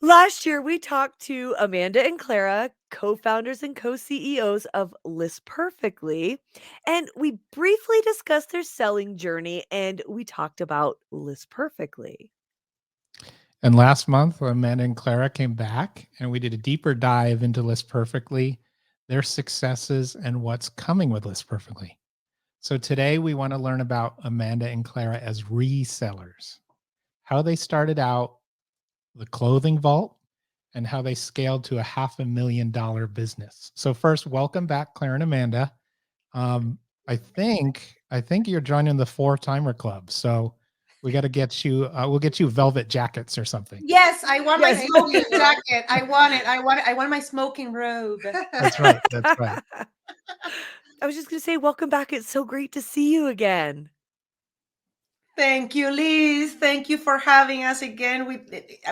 Last year, we talked to Amanda and Clara, co founders and co CEOs of List Perfectly, and we briefly discussed their selling journey and we talked about List Perfectly. And last month, Amanda and Clara came back and we did a deeper dive into List Perfectly, their successes, and what's coming with List Perfectly. So today we want to learn about Amanda and Clara as resellers, how they started out, the clothing vault, and how they scaled to a $500,000 business. So first, welcome back, Clara and Amanda. Um, I think you're joining the four timer club. So we got to get you. We'll get you velvet jackets or something. Yes, I want my Yes. smoking jacket. I want it. I want my smoking robe. That's right. That's right. I was just going to say, welcome back. It's so great to see you again. Thank you, Liz. Thank you for having us again.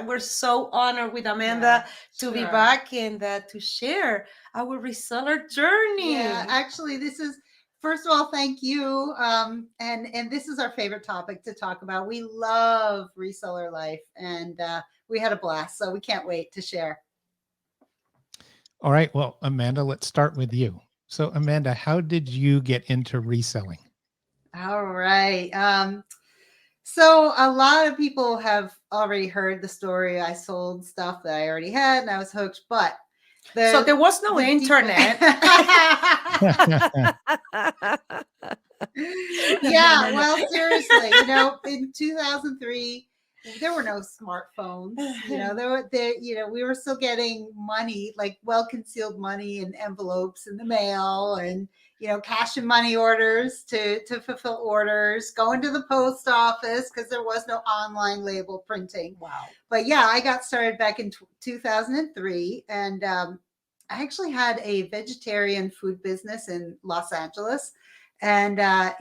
We're so honored with Amanda to be back and to share our reseller journey. Yeah, actually, this is first of all, thank you. And this is our favorite topic to talk about. We love reseller life, and we had a blast. So we can't wait to share. All right. Well, Amanda, let's start with you. So, Amanda, how did you get into reselling? All right. So a lot of people have already heard the story. I sold stuff that I already had, and I was hooked. But so there was no internet. Yeah, well, seriously, in 2003, there were no smartphones. We were still getting money, like well-concealed money in envelopes in the mail, and cash and money orders to fulfill orders, going to the post office because there was no online label printing. Wow. But yeah, I got started back in 2003, and I actually had a vegetarian food business in Los Angeles. And I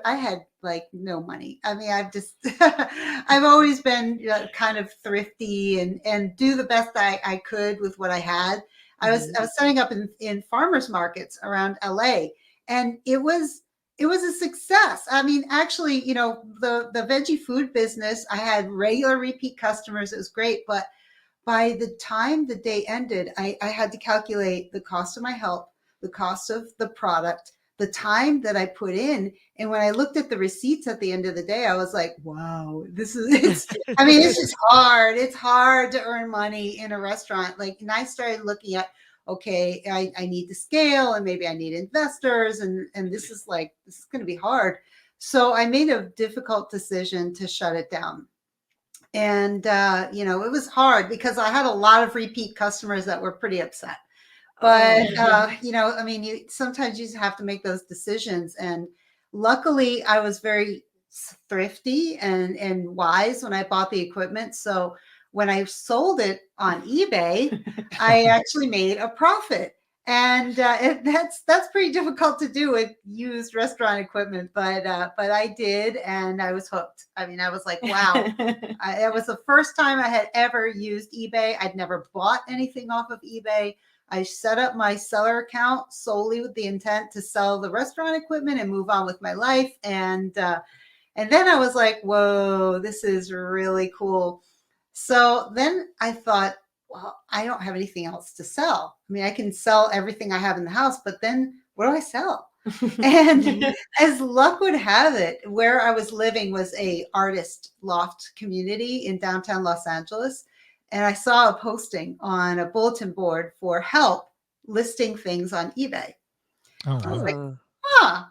had like no money. I mean, I've always been kind of thrifty and do the best I could with what I had. I was setting up in farmers markets around LA, and it was a success. I mean, actually, the veggie food business, I had regular repeat customers. It was great, but by the time the day ended, I had to calculate the cost of my help, the cost of the product, the time that I put in. And when I looked at the receipts at the end of the day, I was like, wow, it's just hard. It's hard to earn money in a restaurant. And I started looking at, okay, I need to scale, and maybe I need investors. And this is going to be hard. So I made a difficult decision to shut it down. And, it was hard because I had a lot of repeat customers that were pretty upset. But, sometimes you just have to make those decisions. And luckily, I was very thrifty and wise when I bought the equipment. So when I sold it on eBay, I actually made a profit. And that's pretty difficult to do with used restaurant equipment, but I did, and I was hooked. I mean, I was like, wow. It was the first time I had ever used eBay. I'd never bought anything off of eBay. I set up my seller account solely with the intent to sell the restaurant equipment and move on with my life. And then I was like, whoa, this is really cool. So then I thought, well, I don't have anything else to sell. I mean, I can sell everything I have in the house, but then what do I sell? And as luck would have it, where I was living was a artist loft community in downtown Los Angeles. And I saw a posting on a bulletin board for help listing things on eBay. Oh, I was wow. like,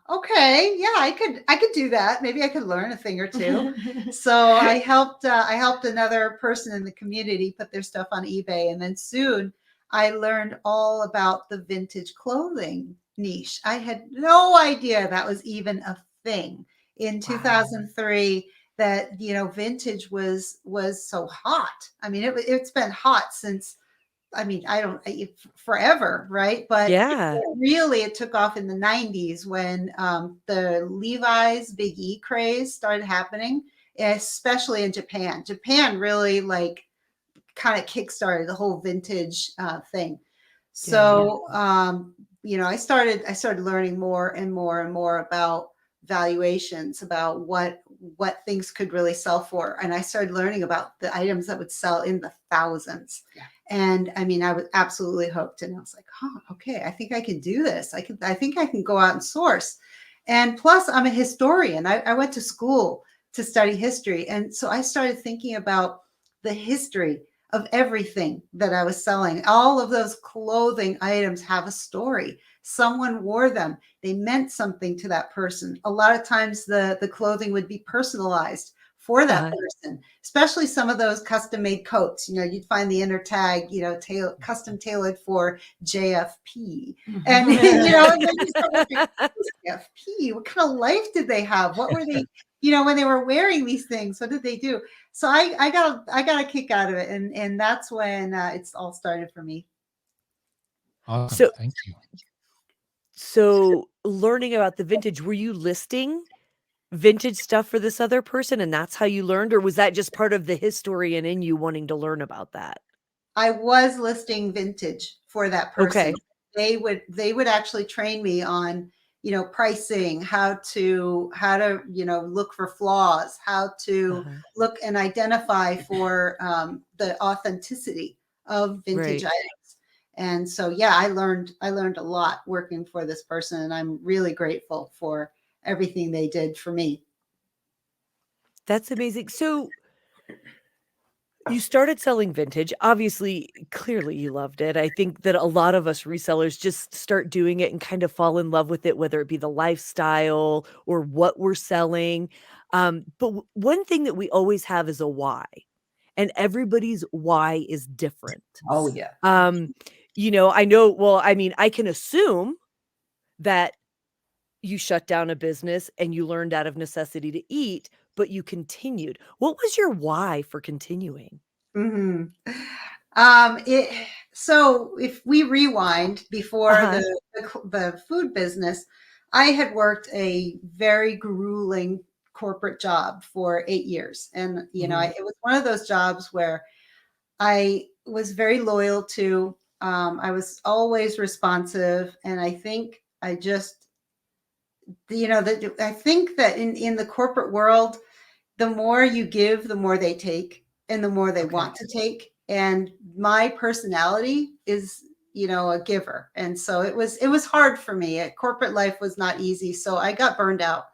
okay, yeah, I could do that. Maybe I could learn a thing or two. So I helped another person in the community put their stuff on eBay, and then soon I learned all about the vintage clothing niche. I had no idea that was even a thing in 2003. That vintage was so hot. I mean, it's been hot since, I mean, forever, right? But Yeah. really, it took off in the 90s when the Levi's Big E craze started happening, especially in Japan. Japan really kind of kickstarted the whole vintage thing. So, I started learning more and more and more about valuations about what things could really sell for. And I started learning about the items that would sell in the thousands. Yeah. And I mean, I was absolutely hooked. And I was like, okay, I think I can do this. I think I can go out and source. And plus, I'm a historian. I went to school to study history. And so I started thinking about the history of everything that I was selling. All of those clothing items have a story. Someone wore them. They meant something to that person. A lot of times the clothing would be personalized for that person, especially some of those custom made coats. You'd find the inner tag, custom tailored for JFP. And, and then you start wondering, JFP, what kind of life did they have? What were they, when they were wearing these things, what did they do? So I got a kick out of it. And that's when it's all started for me. Awesome. So Thank you. So learning about the vintage, were you listing vintage stuff for this other person and that's how you learned, or was that just part of the historian in you wanting to learn about that? I was listing vintage for that person. Okay. They would actually train me on, pricing, how to, look for flaws, how to look and identify for the authenticity of vintage Right. items. And so, yeah, I learned a lot working for this person, and I'm really grateful for everything they did for me. That's amazing. So you started selling vintage. Obviously, clearly you loved it. I think that a lot of us resellers just start doing it and kind of fall in love with it, whether it be the lifestyle or what we're selling. But one thing that we always have is a why, and everybody's why is different. Oh, yeah. I know, well, I mean, I can assume that you shut down a business and you learned out of necessity to eat, but you continued. What was your why for continuing? Mm-hmm. So if we rewind before the food business, I had worked a very grueling corporate job for 8 years. And, it was one of those jobs where I was very loyal to, I was always responsive. And I think I just, I think that in the corporate world, the more you give, the more they take, and the more they want to take. And my personality is, a giver. And so it was hard for me. Corporate life was not easy. So I got burned out.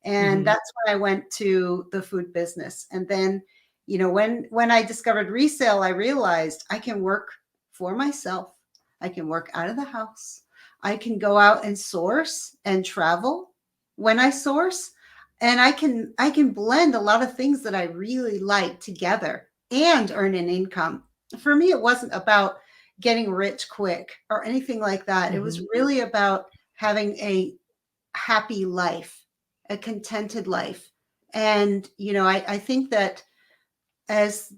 And that's when I went to the food business. And then, when I discovered resale, I realized I can work for myself. I can work out of the house. I can go out and source and travel when I source. And I can blend a lot of things that I really like together and earn an income. For me, it wasn't about getting rich quick or anything like that. It was really about having a happy life, a contented life. And, I think that as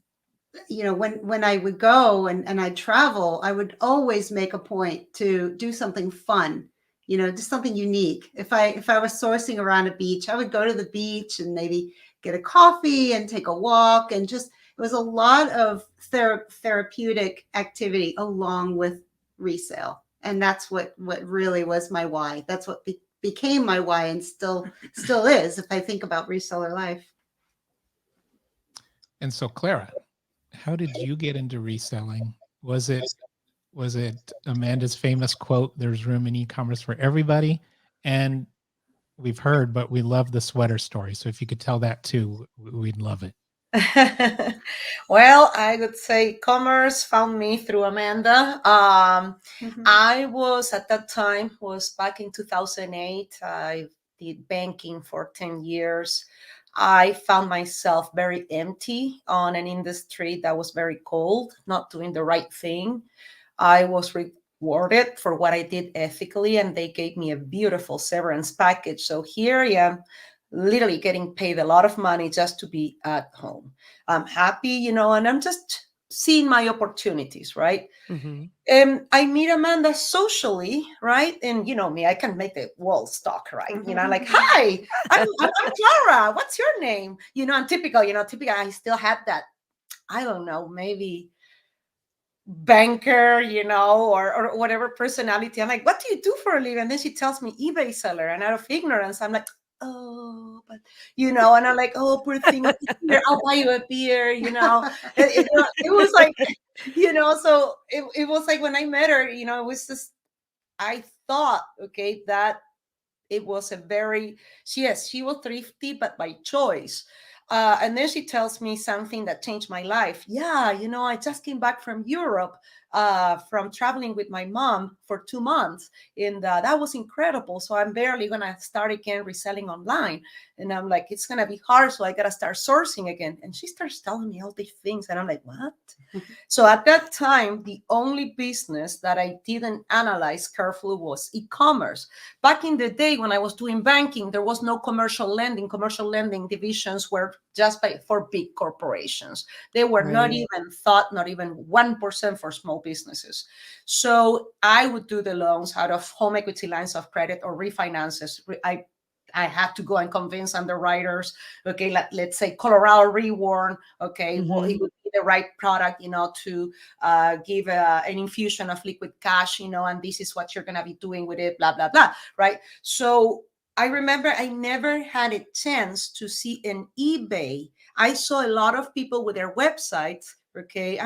when I would go and I'd travel, I would always make a point to do something fun, just something unique. If I was sourcing around a beach, I would go to the beach and maybe get a coffee and take a walk, and just, it was a lot of therapeutic activity along with resale. And that's what really was my why. That's what became my why, and still is, if I think about reseller life. And so, Clara, how did you get into reselling? Was it Amanda's famous quote, "There's room in e-commerce for everybody"? And we've heard, but we love the sweater story. So if you could tell that too, we'd love it. Well, I would say commerce found me through Amanda. I was at that time, was back in 2008. I did banking for 10 years. I found myself very empty on an industry that was very cold, not doing the right thing. I was rewarded for what I did ethically, and they gave me a beautiful severance package. So here I am, literally getting paid a lot of money just to be at home. I'm happy, and I'm just seeing my opportunities, right? I meet Amanda socially, right? And me, I can make the walls talk, right? Like, hi, I'm Clara. What's your name? I'm typical, I still had that, I don't know, maybe banker, or whatever personality. I'm like, what do you do for a living? And then she tells me eBay seller. And out of ignorance, I'm like, oh, but and I'm like, oh, poor thing. Okay, here, I'll buy you a beer. It was like, so it was like when I met her, it was just, I thought, okay, that it was a very, she was thrifty, but by choice. And then she tells me something that changed my life. Yeah, I just came back from Europe, from traveling with my mom for 2 months, and that was incredible. So I'm barely gonna start again reselling online, and I'm like, it's gonna be hard, so I gotta start sourcing again. And she starts telling me all these things, and I'm like, what? So at that time, the only business that I didn't analyze carefully was e-commerce. Back in the day when I was doing banking, there was no commercial lending. Commercial lending divisions were just for big corporations. They were not Right. even thought, not even 1% for small businesses. So I would do the loans out of home equity lines of credit or refinances. I had to go and convince underwriters, okay, let's say Colorado Rewarn, okay, well, Mhm. it would be the right product, to give an infusion of liquid cash, and this is what you're going to be doing with it, blah, blah, blah, right? So I remember I never had a chance to see an eBay. I saw a lot of people with their websites, okay,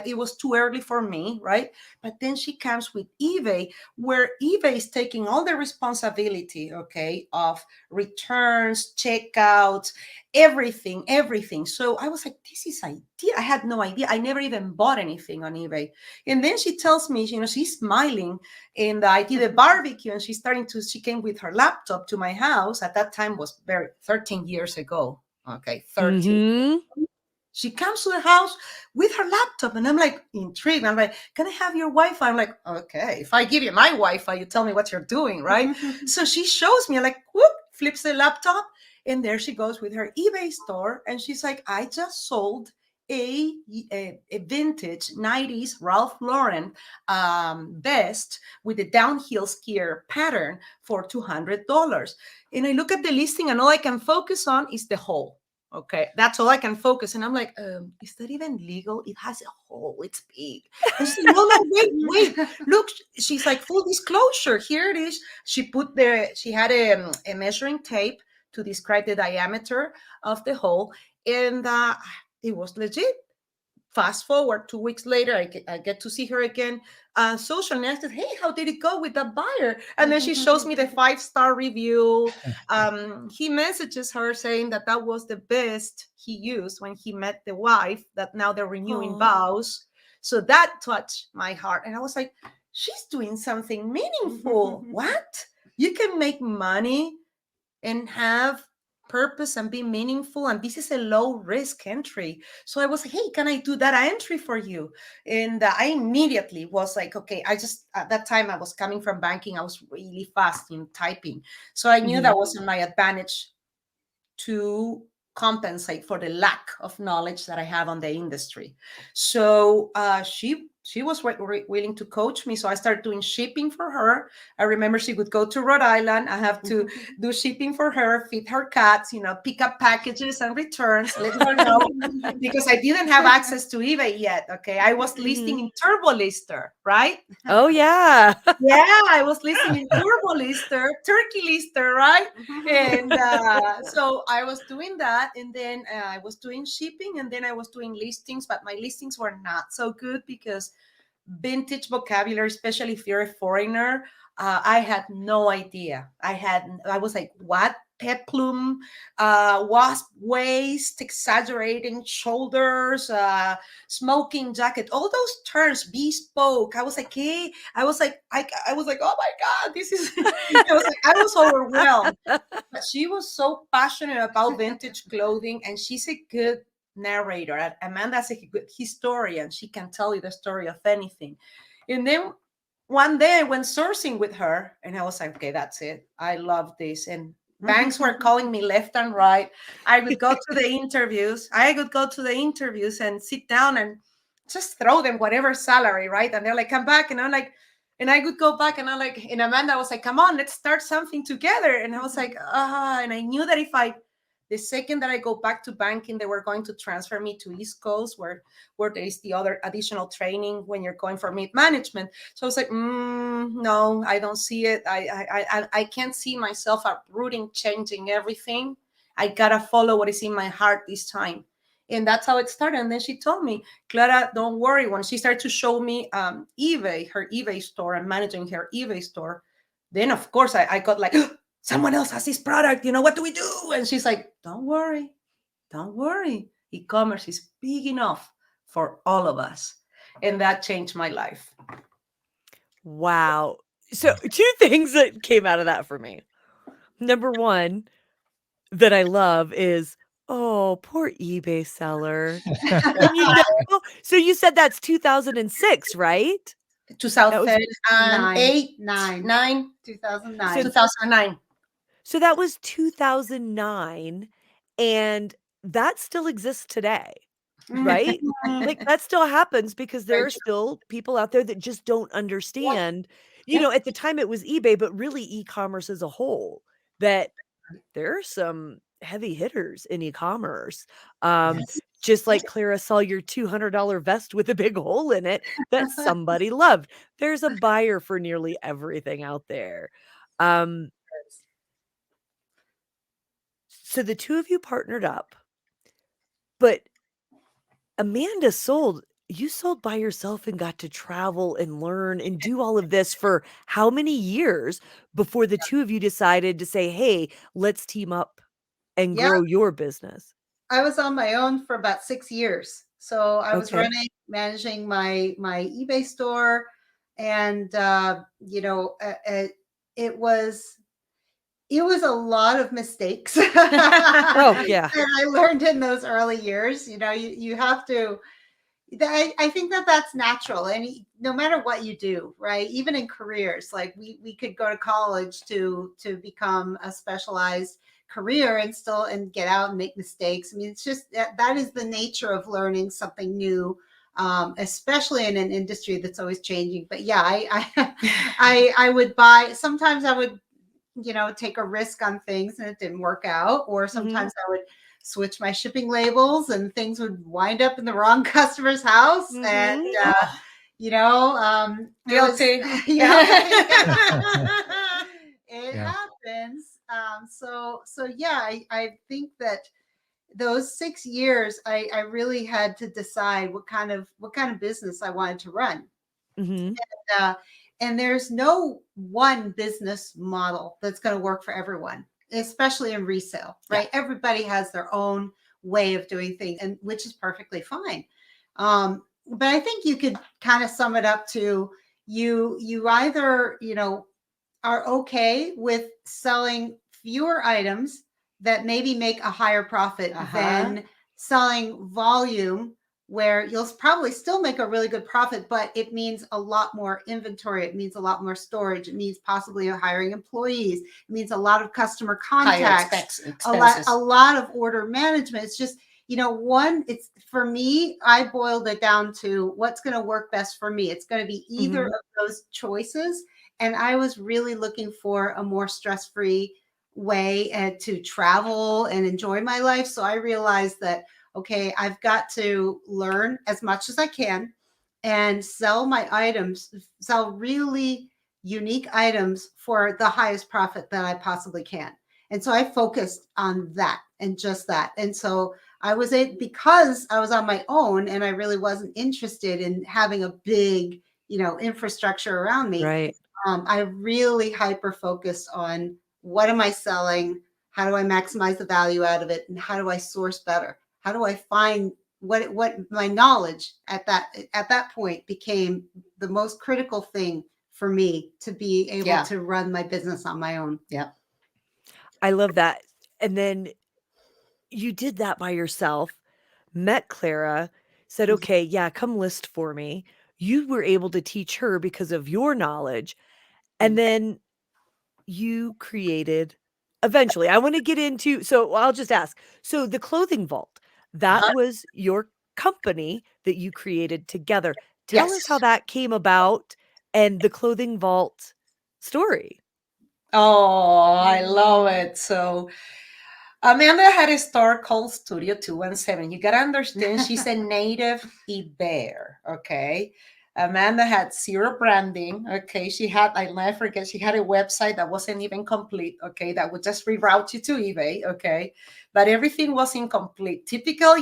it was too early for me, right? But then she comes with eBay, where eBay is taking all the responsibility, okay, of returns, checkouts, everything. So I was like, this is idea. I had no idea. I never even bought anything on eBay. And then she tells me, she's smiling, and I did a barbecue, and she came with her laptop to my house. At that time was 13 years ago. Okay, 13. Mhm. She comes to the house with her laptop, and I'm like intrigued. I'm like, can I have your Wi-Fi? I'm like, okay, if I give you my Wi-Fi, you tell me what you're doing, right? So she shows me, like, whoop, flips the laptop, and there she goes with her eBay store, and she's like, I just sold a vintage 90s Ralph Lauren vest with a downhill skier pattern for $200. And I look at the listing, and all I can focus on is the hole. Okay, that's all I can focus. And I'm like, is that even legal? It has a hole, it's big. And she said, no, wait, look. She's like, full disclosure, here it is. She had a measuring tape to describe the diameter of the hole, and it was legit. Fast forward 2 weeks later, I get to see her again on social, and I said, hey, how did it go with that buyer? And then she shows me the 5-star review. He messages her saying that was the best he used when he met the wife, that now they're renewing Aw. vows. So that touched my heart. And I was like, she's doing something meaningful. What? You can make money and have purpose and be meaningful, and this is a low risk entry. So I was like, hey, can I do that entry for you? And I immediately was like, okay. I just, at that time, I was coming from banking, I was really fast in typing, so I knew Mhm. that wasn't my advantage to compensate for the lack of knowledge that I have on the industry. So she was willing to coach me. So I started doing shipping for her. I remember she would go to Rhode Island. I have to do shipping for her, feed her cats, pick up packages and returns, let her know, because I didn't have access to eBay yet. Okay, I was listing Mhm. in Turbo Lister, right? Oh, yeah. Yeah, I was listing in Turbo Lister, Turkey Lister, right? And so I was doing that, and then I was doing shipping, and then I was doing listings, but my listings were not so good because vintage vocabulary, especially if you're a foreigner, I had no idea. I was like, what? Peplum, wasp waist, exaggerating shoulders, smoking jacket, all those terms, bespoke. I was like, hey, I was like, oh my God, this is, I was overwhelmed. But she was so passionate about vintage clothing, and she's a good narrator. Amanda's a good historian. She can tell you the story of anything. And then one day I went sourcing with her, and I was like, okay, that's it. I love this. And banks were calling me left and right. I would go to the interviews. And sit down and just throw them whatever salary, right? And they're like, come back. And I'm like, and I would go back, and I'm like, and Amanda was like, come on, let's start something together. And I was like, and I knew that if I The second that I go back to banking, they were going to transfer me to East Coast, where there is the other additional training when you're going for mid-management. So I was like, no, I don't see it. I can't see myself uprooting, changing everything. I gotta follow what is in my heart this time. And that's how it started. And then she told me, Clara, don't worry. When she started to show me eBay, her eBay store, and managing her eBay store, then of course I got like, someone else has this product, what do we do? And she's like, don't worry. E-commerce is big enough for all of us. And that changed my life. Wow. So 2 things that came out of that for me. Number 1 that I love is, oh, poor eBay seller. And so you said that's 2006, right? 2008, 2009. So 2009. So that was 2009, and that still exists today, right? Like, that still happens because there Very are true. still people out there that just don't understand. Yeah. At the time it was eBay, but really e-commerce as a whole, that there are some heavy hitters in e-commerce. Yes. Just like Clara saw your $200 vest with a big hole in it that somebody loved. There's a buyer for nearly everything out there. Um, so the 2 of you partnered up, but Amanda you sold by yourself and got to travel and learn and do all of this for how many years before the 2 of you decided to say, "Hey, let's team up and Yeah, grow your business?" I was on my own for about 6 years. So I was Okay. managing my eBay store, and it was a lot of mistakes. Oh, yeah. And I learned in those early years. You have to. I think that's natural, and no matter what you do, right? Even in careers, like we could go to college to become a specialized career and get out and make mistakes. I mean, it's just that is the nature of learning something new, especially in an industry that's always changing. But yeah, I would buy. Sometimes I would take a risk on things and it didn't work out, or Mhm. sometimes I would switch my shipping labels and things would wind up in the wrong customer's house. And Mhm. it was Guilty. it Yeah. happens. So yeah, I think that those 6 years, I really had to decide what kind of business I wanted to run. Mhm. uh, and there's no one business model that's going to work for everyone, especially in resale, right? Everybody has their own way of doing things, and which is perfectly fine. But I think you could kind of sum it up to you either are okay with selling fewer items that maybe make a higher profit than selling volume, where you'll probably still make a really good profit, but it means a lot more inventory. It means a lot more storage. It means possibly hiring employees. It means a lot of customer contacts, a lot of order management. It's just, it's for me, I boiled it down to what's going to work best for me. It's going to be either of those choices. And I was really looking for a more stress-free way to travel and enjoy my life. So I realized that, okay, I've got to learn as much as I can and sell my items, sell really unique items for the highest profit that I possibly can. And so I focused on that and just that. And so because I was on my own and I really wasn't interested in having a big, infrastructure around me. Right. I really hyper focused on what am I selling? How do I maximize the value out of it? And how do I source better? How do I find what my knowledge at that point became the most critical thing for me to be able to run my business on my own. I love that. And then you did that by yourself, met Clara, said, "Okay, yeah, come list for me." You were able to teach her because of your knowledge, and then you created eventually, I wanna get into, so I'll just ask, so the Clothing Vault, that was your company that you created together. Tell us how that came about and the Clothing Vault story. Oh, I love it. So Amanda had a store called Studio 217. You got to understand, she's a native Iber, okay? Amanda had zero branding, okay? She had, I'll never forget, she had a website that wasn't even complete, okay? That would just reroute you to eBay, okay? But everything was incomplete. Typical,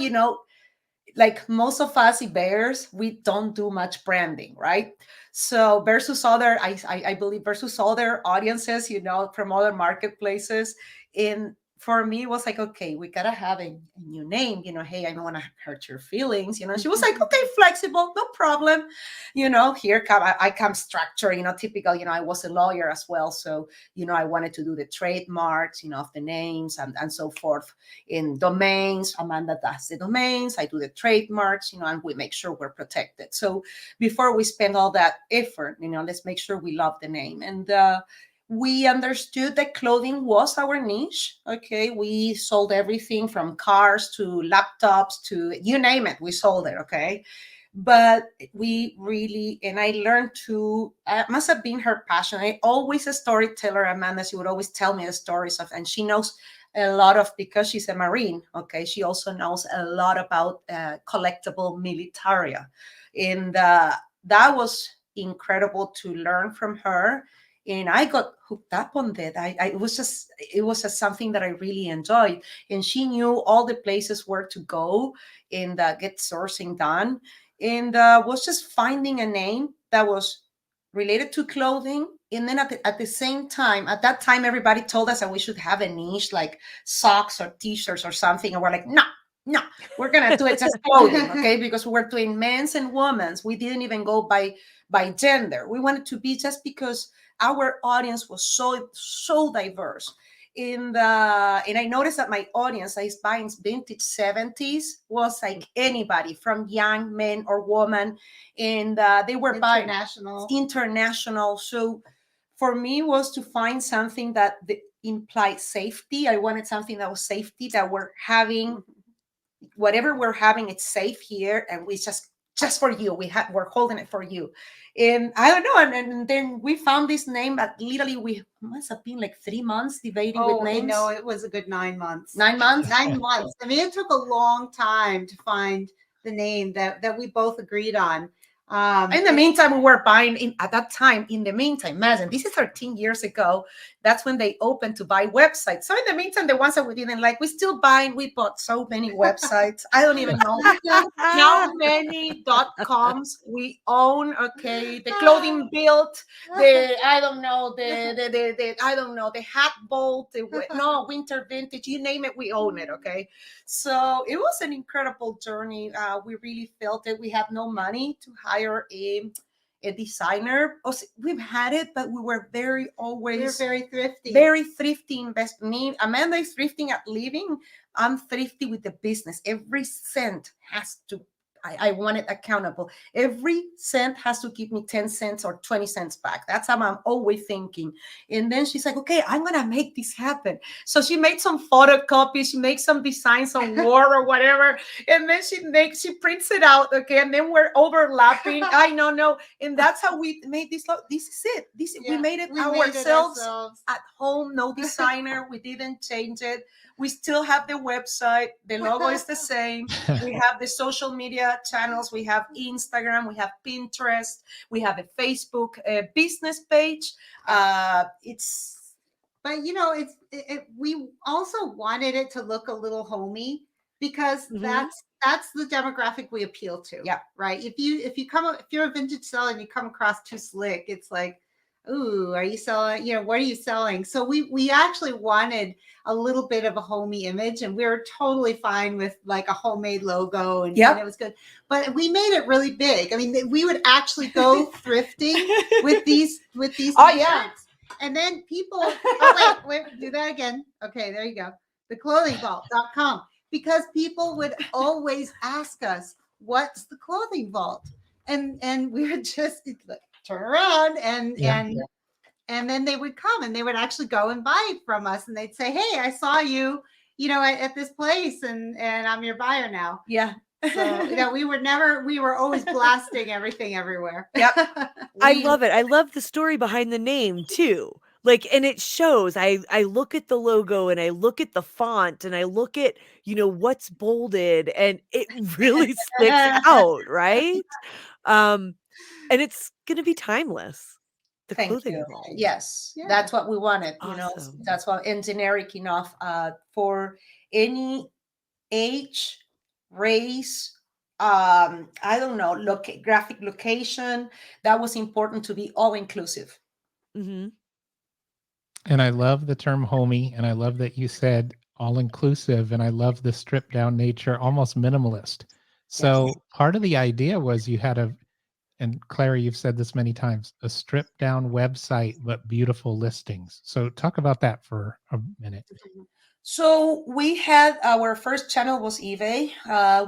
like most of us bears, we don't do much branding, right? So versus other, I believe versus other audiences, from other marketplaces. In For me, it was like, okay, we gotta have a new name. Hey, I don't want to hurt your feelings. She was like, okay, flexible, no problem. Here come I come structure. Typical. I was a lawyer as well, so I wanted to do the trademarks, of the names and so forth. In domains, Amanda does the domains, I do the trademarks, and we make sure we're protected. So before we spend all that effort, let's make sure we love the name. And we understood that clothing was our niche. Okay, we sold everything from cars to laptops to you name it, we sold it. Okay, but we really, and I learned to, must have been her passion. I always a storyteller, Amanda. She would always tell me the stories of, and she knows a lot of, because she's a Marine, okay, she also knows a lot about collectible militaria. And that was incredible to learn from her. And I got hooked up on that. It was just something that I really enjoyed. And she knew all the places where to go and get sourcing done. And was just finding a name that was related to clothing. And then at the same time, at that time, everybody told us that we should have a niche like socks or t-shirts or something. And we're like, no, we're going to do it just clothing, okay? Because we're doing men's and women's. We didn't even go by gender. We wanted to be, just because our audience was so diverse. And I noticed that my audience is buying vintage 70s was like anybody from young men or women. And they were buying international. So for me was to find something that implied safety. I wanted something that was safety, that we're having whatever we're having, it's safe here, and we just for you, we're holding it for you. And I don't know, and then we found this name that literally we must have been like 3 months debating with names. No, it was a good 9 months. 9 months. 9 months. I mean, it took a long time to find the name that we both agreed on. In the meantime, we were buying at that time. In the meantime, imagine this is 13 years ago. That's when they opened to buy websites. So in the meantime, the ones that we didn't like, we still buying. We bought so many websites. I don't even know how many .coms we own. Okay, the clothing built, the hat bolt, winter vintage, you name it, we own it. Okay, so it was an incredible journey. We really felt it. We had no money to hire a designer. We've had it, but we were very thrifty. Very thrifty me. Amanda is thrifting at living. I'm thrifty with the business. Every cent has to, I want it accountable. Every cent has to give me 10 cents or 20 cents back. That's how I'm always thinking. And then she's like, okay, I'm going to make this happen. So she made some photocopies. She makes some designs on Word or whatever. And then she prints it out. Okay. And then we're overlapping. I know, no. And that's how we made this. This is it. We made it ourselves at home. No designer. We didn't change it. We still have the website. The logo is the same. We have the social media channels. We have Instagram. We have Pinterest. We have a Facebook business page. But we also wanted it to look a little homey, because that's the demographic we appeal to. Yeah. Right. If you're a vintage seller and you come across too slick, it's like, ooh, are you selling? What are you selling? So we actually wanted a little bit of a homey image, and we were totally fine with like a homemade logo, and it was good. But we made it really big. I mean, we would actually go thrifting with these Oh yeah. And then people, wait, do that again. Okay, there you go. Theclothingvault.com. Because people would always ask us, what's the clothing vault? And we would just turn around and then they would come and they would actually go and buy it from us. And they'd say, hey, I saw you, at this place, and I'm your buyer now. Yeah. So, we were always blasting everything everywhere. Yep. I love it. I love the story behind the name too. Like, and it shows. I look at the logo and I look at the font and I look at, what's bolded, and it really sticks out, right? Um, and it's gonna be timeless. The Thank clothing you. vault. Yes, Yeah. that's what we wanted. Awesome. That's what, and generic enough for any age, race, I don't know, graphic location. That was important to be all inclusive. Mhm. And I love the term homey, and I love that you said all inclusive, and I love the stripped down nature, almost minimalist. Yes. So part of the idea was you had and Clara, you've said this many times, a stripped down website, but beautiful listings. So talk about that for a minute. So we had our first channel was eBay.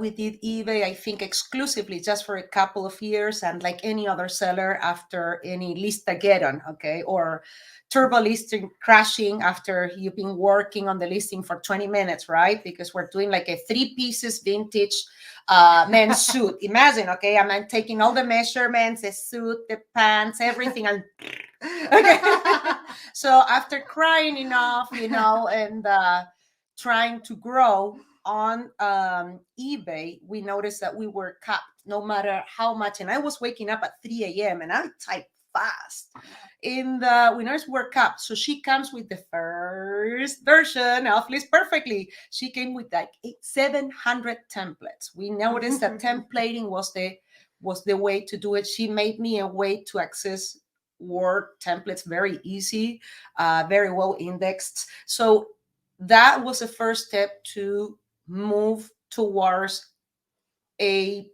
We did eBay, I think, exclusively just for a couple of years, and like any other seller, after any listageddon, okay, or turbo listing crashing after you've been working on the listing for 20 minutes, right? Because we're doing like a 3 pieces vintage men's suit. Imagine, okay, I'm taking all the measurements, the suit, the pants, everything, and okay. So after crying enough, and trying to grow on eBay, we noticed that we were capped no matter how much. And I was waking up at 3 a.m. and I type fast. And we noticed we're capped. So she comes with the first version of List Perfectly. She came with like 700 templates. We noticed that templating was the way to do it. She made me a way to access Word templates very easy, very well indexed. So that was the first step to move towards a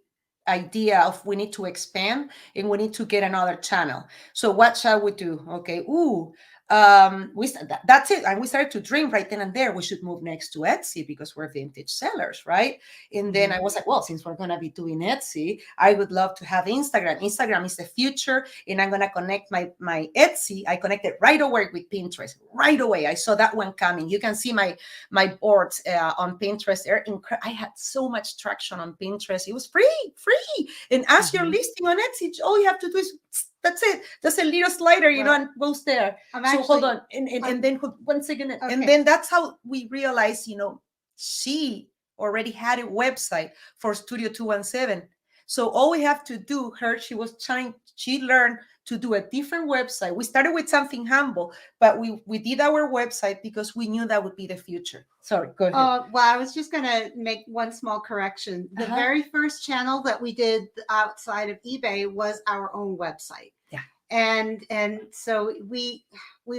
idea of we need to expand and we need to get another channel. So what shall we do? Okay, that's it. And we started to dream right then and there. We should move next to Etsy because we're vintage sellers, right? And then I was like, well, since we're gonna be doing Etsy, I would love to have Instagram. Instagram is the future, and I'm gonna connect my Etsy. I connected right away with Pinterest. Right away, I saw that one coming. You can see my boards on Pinterest. I had so much traction on Pinterest. It was free. And as you're listing on Etsy, all you have to do is that's it. That's a little slider, and goes there. So hold on, and then one second, Okay. and then that's how we realized, she already had a website for Studio 217. So all we have to do, she learned to do a different website. We started with something humble, but we did our website because we knew that would be the future. Sorry, go ahead. Well, I was just going to make one small correction. The very first channel that we did outside of eBay was our own website. Yeah. And so we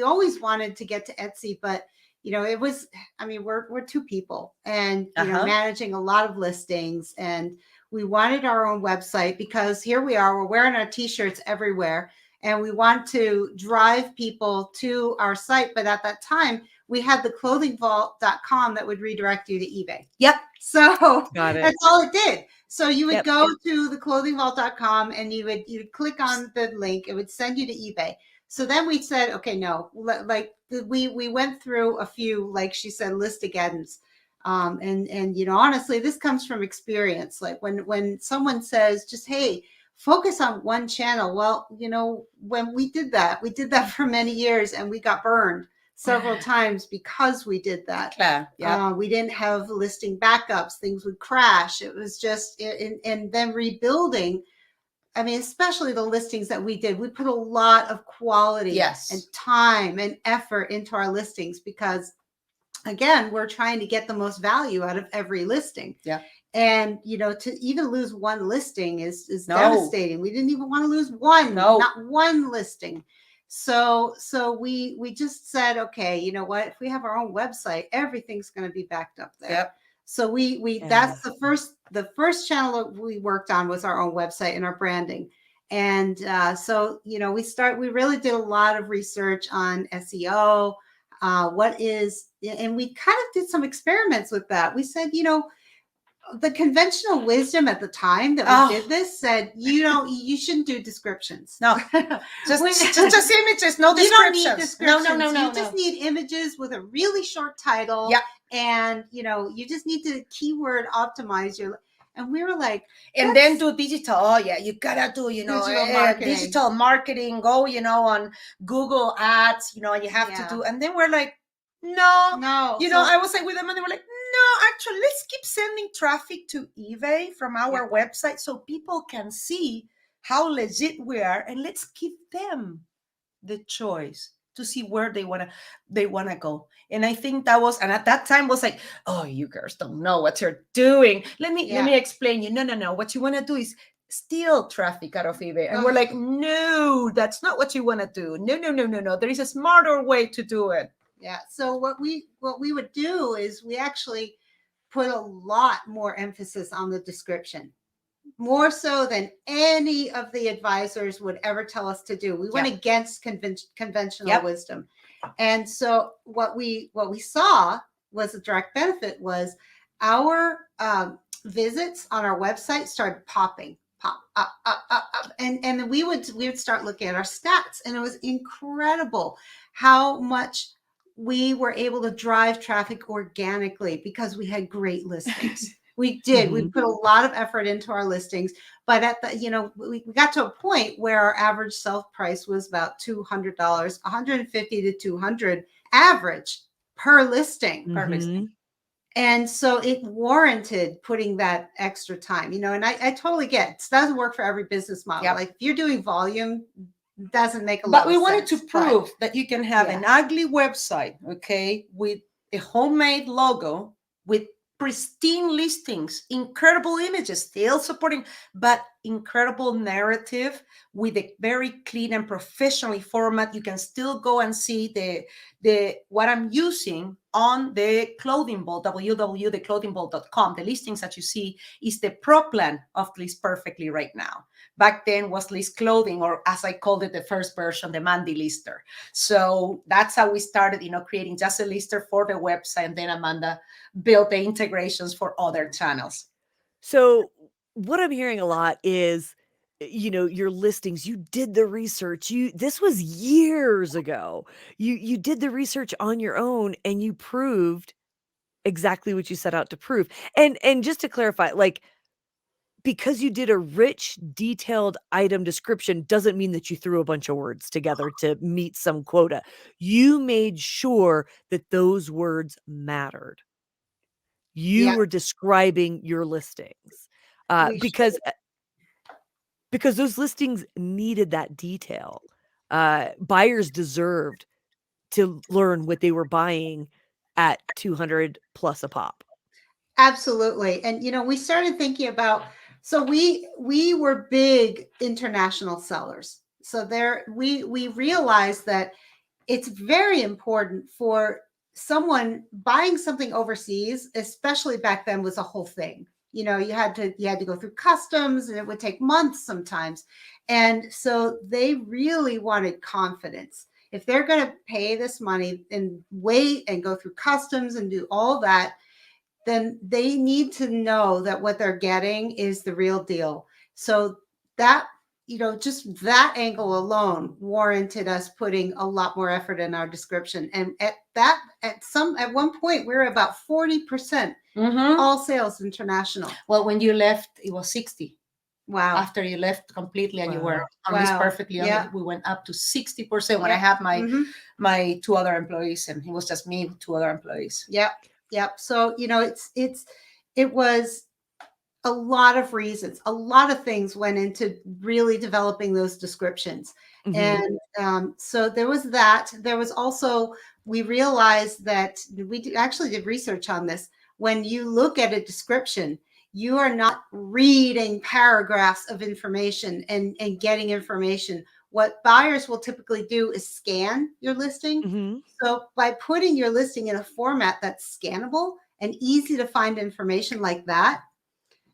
always wanted to get to Etsy, but it was, we're two people and managing a lot of listings, and we wanted our own website because here we are, we're wearing our t-shirts everywhere, and we want to drive people to our site. But at that time, we had the clothingvault.com that would redirect you to eBay. Yep. So Got it. that's all it did. So you would Yep. go to the clothingvault.com and you'd click on the link. It would send you to eBay. So then we said, okay, no, we went through a few, like she said, listageddons. And honestly, this comes from experience. Like when someone says just, hey, focus on one channel. Well, when we did that for many years, and we got burned several times because we did that. Yeah. We didn't have listing backups. Things would crash. It was just, and then rebuilding. I mean, especially the listings that we did, we put a lot of quality and time and effort into our listings because, again, we're trying to get the most value out of every listing. Yeah. And, to even lose one listing is devastating. We didn't even want to lose one, not one listing. So we just said, okay, you know what? If we have our own website, everything's going to be backed up there. Yep. So that's the first channel that we worked on was our own website and our branding. And so we really did a lot of research on SEO. And we kind of did some experiments with that. We said, the conventional wisdom at the time that we did this said, you shouldn't do descriptions. No, just images, no descriptions. You don't need descriptions. No. You just need images with a really short title. Yeah. And, you just need to keyword optimize And we were like, and then do digital. Oh yeah, you gotta do, digital marketing. digital marketing. Go, on Google Ads, and you have to do. And then we're like, no, I was like with them, and they were like, no, actually, let's keep sending traffic to eBay from our website so people can see how legit we are, and let's give them the choice to see where they want to go. And I think that was, and at that time was like, oh, you girls don't know what you're doing. Let me explain you. No. What you want to do is steal traffic out of eBay. And we're like, no, that's not what you want to do. No. There is a smarter way to do it. Yeah. So what we would do is we actually put a lot more emphasis on the description, more so than any of the advisors would ever tell us to do. We went against conventional wisdom. And so what we saw was a direct benefit was our visits on our website started popping, pop up. And we would start looking at our stats, and it was incredible how much we were able to drive traffic organically because we had great listings. We did. We put a lot of effort into our listings, but at the, we got to a point where our average sell price was about $200, $150 to $200 average per listing. And so it warranted putting that extra time, and I totally get it. It doesn't work for every business model. Like if you're doing volume, doesn't make a lot of sense. But we wanted to prove that you can have an ugly website, okay, with a homemade logo, with pristine listings, incredible images, still supporting, but incredible narrative with a very clean and professionally format. You can still go and see the what I'm using on the clothing ball, www.theclothingbowl.com. The listings that you see is the pro plan of List Perfectly right now. Back then was List Clothing, or as I called it, the first version, the Mandy Lister. So that's how we started, creating just a lister for the website. And then Amanda built the integrations for other channels. So what I'm hearing a lot is, your listings, you did the research. This was years ago. You did the research on your own, and you proved exactly what you set out to prove. And just to clarify, like, because you did a rich, detailed item description doesn't mean that you threw a bunch of words together to meet some quota. You made sure that those words mattered. You were describing your listings, because those listings needed that detail. Buyers deserved to learn what they were buying at 200 plus a pop. Absolutely. And, we started thinking about, so we were big international sellers. So we realized that it's very important for someone buying something overseas, especially back then, was a whole thing. You had to go through customs, and it would take months sometimes. And so they really wanted confidence. If they're going to pay this money and wait and go through customs and do all that, then they need to know that what they're getting is the real deal. So that, just that angle alone warranted us putting a lot more effort in our description. And at one point, we were about 40% all sales international. Well, when you left, it was 60. Wow. After you left completely and you were on List Perfectly, we went up to 60% when I had my two other employees, and it was just me with two other employees. Yep. So, it was a lot of reasons, a lot of things went into really developing those descriptions. And so there was that. There was also, we realized that we actually did research on this. When you look at a description, you are not reading paragraphs of information and getting information. What buyers will typically do is scan your listing. So by putting your listing in a format that's scannable and easy to find information like that,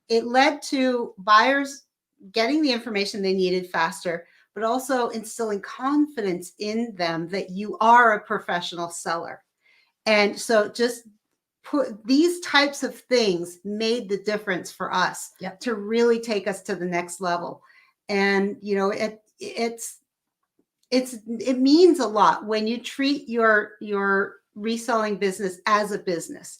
it led to buyers getting the information they needed faster, but also instilling confidence in them that you are a professional seller. And so just put these types of things made the difference for us to really take us to the next level. And, it means a lot when you treat your reselling business as a business.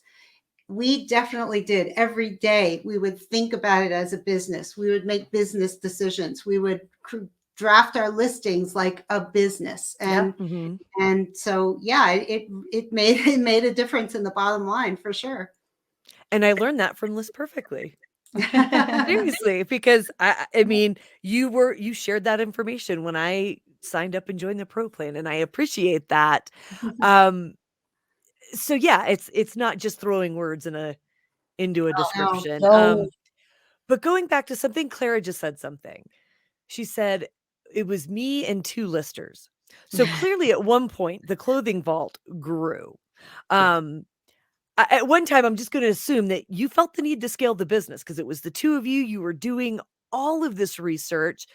We definitely did. Every day we would think about it as a business. We would make business decisions. We would draft our listings like a business. Yeah. And so yeah, it made it made a difference in the bottom line for sure. And I learned that from List Perfectly. Seriously, because I mean, you shared that information when I signed up and joined the pro plan, and I appreciate that. Um, so yeah, it's not just throwing words into a No, description. No. But going back to something Clara just said something. She said it was me and 2 listers. So clearly at one point the clothing vault grew. Um, at one time, I'm just gonna assume that you felt the need to scale the business because it was the 2 of you, you were doing all of this research.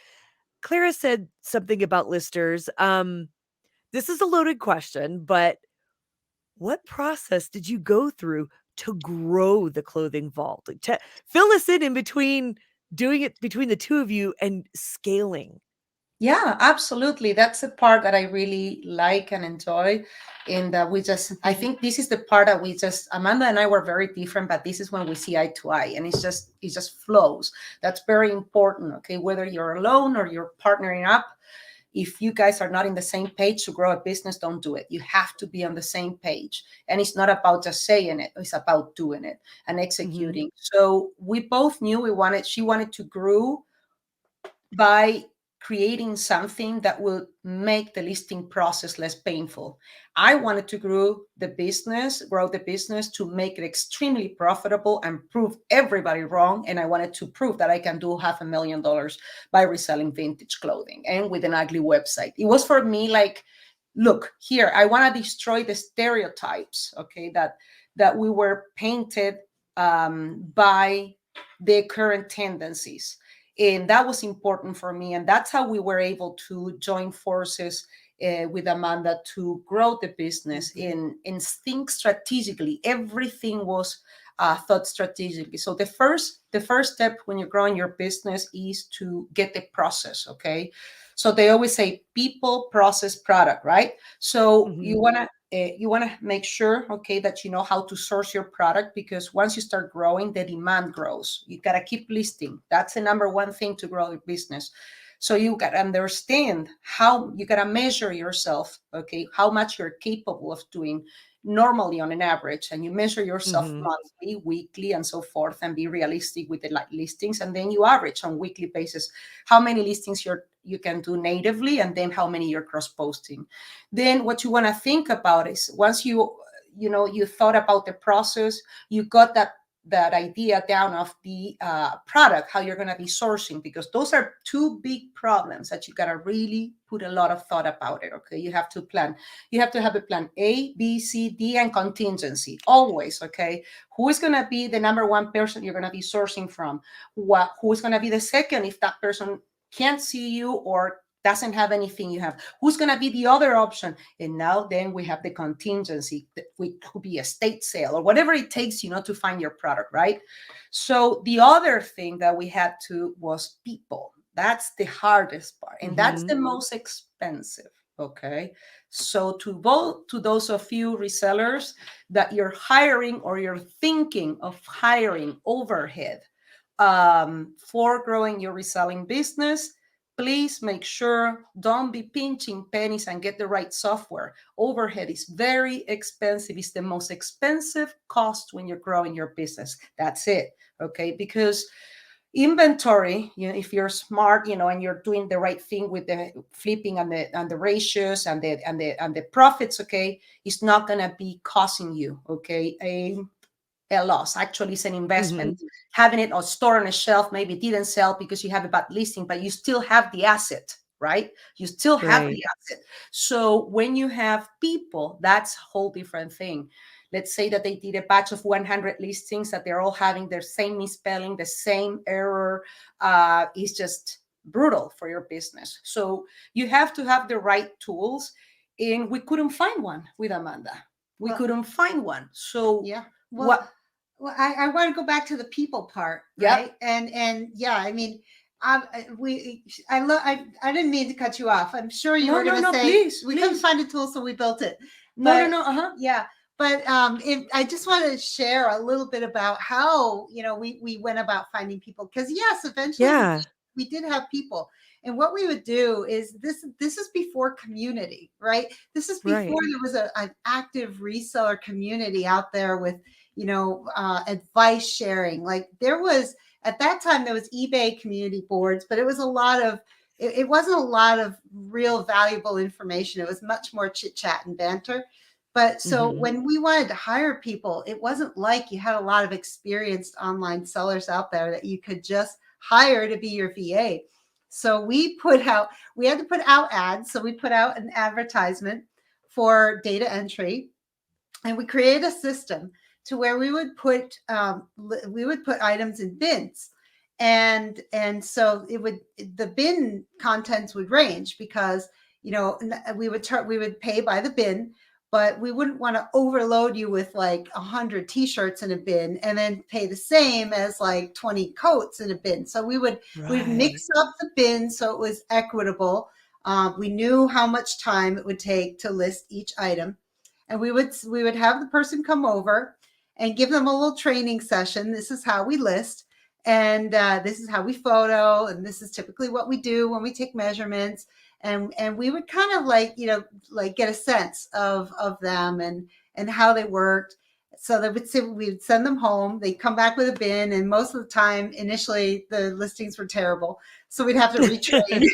Clara said something about listers. This is a loaded question, but what process did you go through to grow the clothing vault? Like, to fill us in between doing it between the 2 of you and scaling. Yeah, absolutely. That's the part that I really like and enjoy. And I think this is the part that Amanda and I were very different, but this is when we see eye to eye and it just flows. That's very important. Okay. Whether you're alone or you're partnering up, if you guys are not in the same page to grow a business, don't do it. You have to be on the same page. And it's not about just saying it, it's about doing it and executing. So we both knew she wanted to grow by creating something that will make the listing process less painful. I wanted to grow the business to make it extremely profitable and prove everybody wrong. And I wanted to prove that I can do $500,000 by reselling vintage clothing and with an ugly website. It was for me like, look here, I want to destroy the stereotypes, okay, that we were painted by the current tendencies. And that was important for me. And that's how we were able to join forces with Amanda to grow the business and think strategically. Everything was thought strategically. So the first step when you're growing your business is to get the process. Okay. So they always say people, process, product, right? So you want to make sure, okay, that you know how to source your product, because once you start growing, the demand grows. You got to keep listing. That's the number one thing to grow your business. So you got to understand how you got to measure yourself, okay, how much you're capable of doing normally on an average, and you measure yourself monthly, weekly, and so forth, and be realistic with the listings. And then you average on weekly basis how many listings you can do natively, and then how many you're cross posting. Then what you want to think about is, once you thought about the process, you got that idea down of the product, how you're going to be sourcing, because those are two big problems that you got to really put a lot of thought about it. Okay. You have to plan. You have to have a plan A, B, C, D, and contingency always. Okay. Who is going to be the number one person you're going to be sourcing from? Who is going to be the second if that person can't see you or doesn't have anything you have? Who's going to be the other option? And now then we have the contingency, which could be a state sale or whatever it takes, to find your product, right? So the other thing that we had to was people. That's the hardest part, and that's the most expensive. Okay. So to those of you resellers that you're hiring or you're thinking of hiring overhead for growing your reselling business, please make sure, don't be pinching pennies and get the right software. Overhead is very expensive. It's the most expensive cost when you're growing your business. That's it. Okay. Because inventory, if you're smart, and you're doing the right thing with the flipping and the ratios and the profits, okay, it's not going to be costing you, okay, a loss. Actually, it's an investment. Having it or store on a shelf, maybe it didn't sell because you have a bad listing, but you still have the asset, right? You still have the asset. So when you have people, that's a whole different thing. Let's say that they did a batch of 100 listings, that they're all having their same misspelling, the same error. It's just brutal for your business. So you have to have the right tools. And we couldn't find one with Amanda. We couldn't find one. So yeah. Well, I want to go back to the people part, right? And yeah, I mean, I didn't mean to cut you off. I'm sure you were going to say please, we couldn't find a tool, so we built it. No. Yeah, But I just want to share a little bit about how, we went about finding people, because yes, eventually Yeah. we did have people. And what we would do is this is before community, right? This is before Right. there was an active reseller community out there with, advice sharing. Like there was, at that time, there was eBay community boards, but it was a lot of, it wasn't a lot of real valuable information. It was much more chit chat and banter. But so Mhm. when we wanted to hire people, it wasn't like you had a lot of experienced online sellers out there that you could just hire to be your VA. So we had to put out ads. So we put out an advertisement for data entry, and we created a system to where we would put items in bins, and so the bin contents would range, because we would pay by the bin, but we wouldn't want to overload you with like 100 t-shirts in a bin and then pay the same as like 20 coats in a bin. So we'd Right. mix up the bin so it was equitable. We knew how much time it would take to list each item, and we would have the person come over and give them a little training session. This is how we list, and this is how we photo, and this is typically what we do when we take measurements. And we would kind of like get a sense of them and how they worked. So we'd send them home. They'd come back with a bin, and most of the time, initially, the listings were terrible, so we'd have to retrain.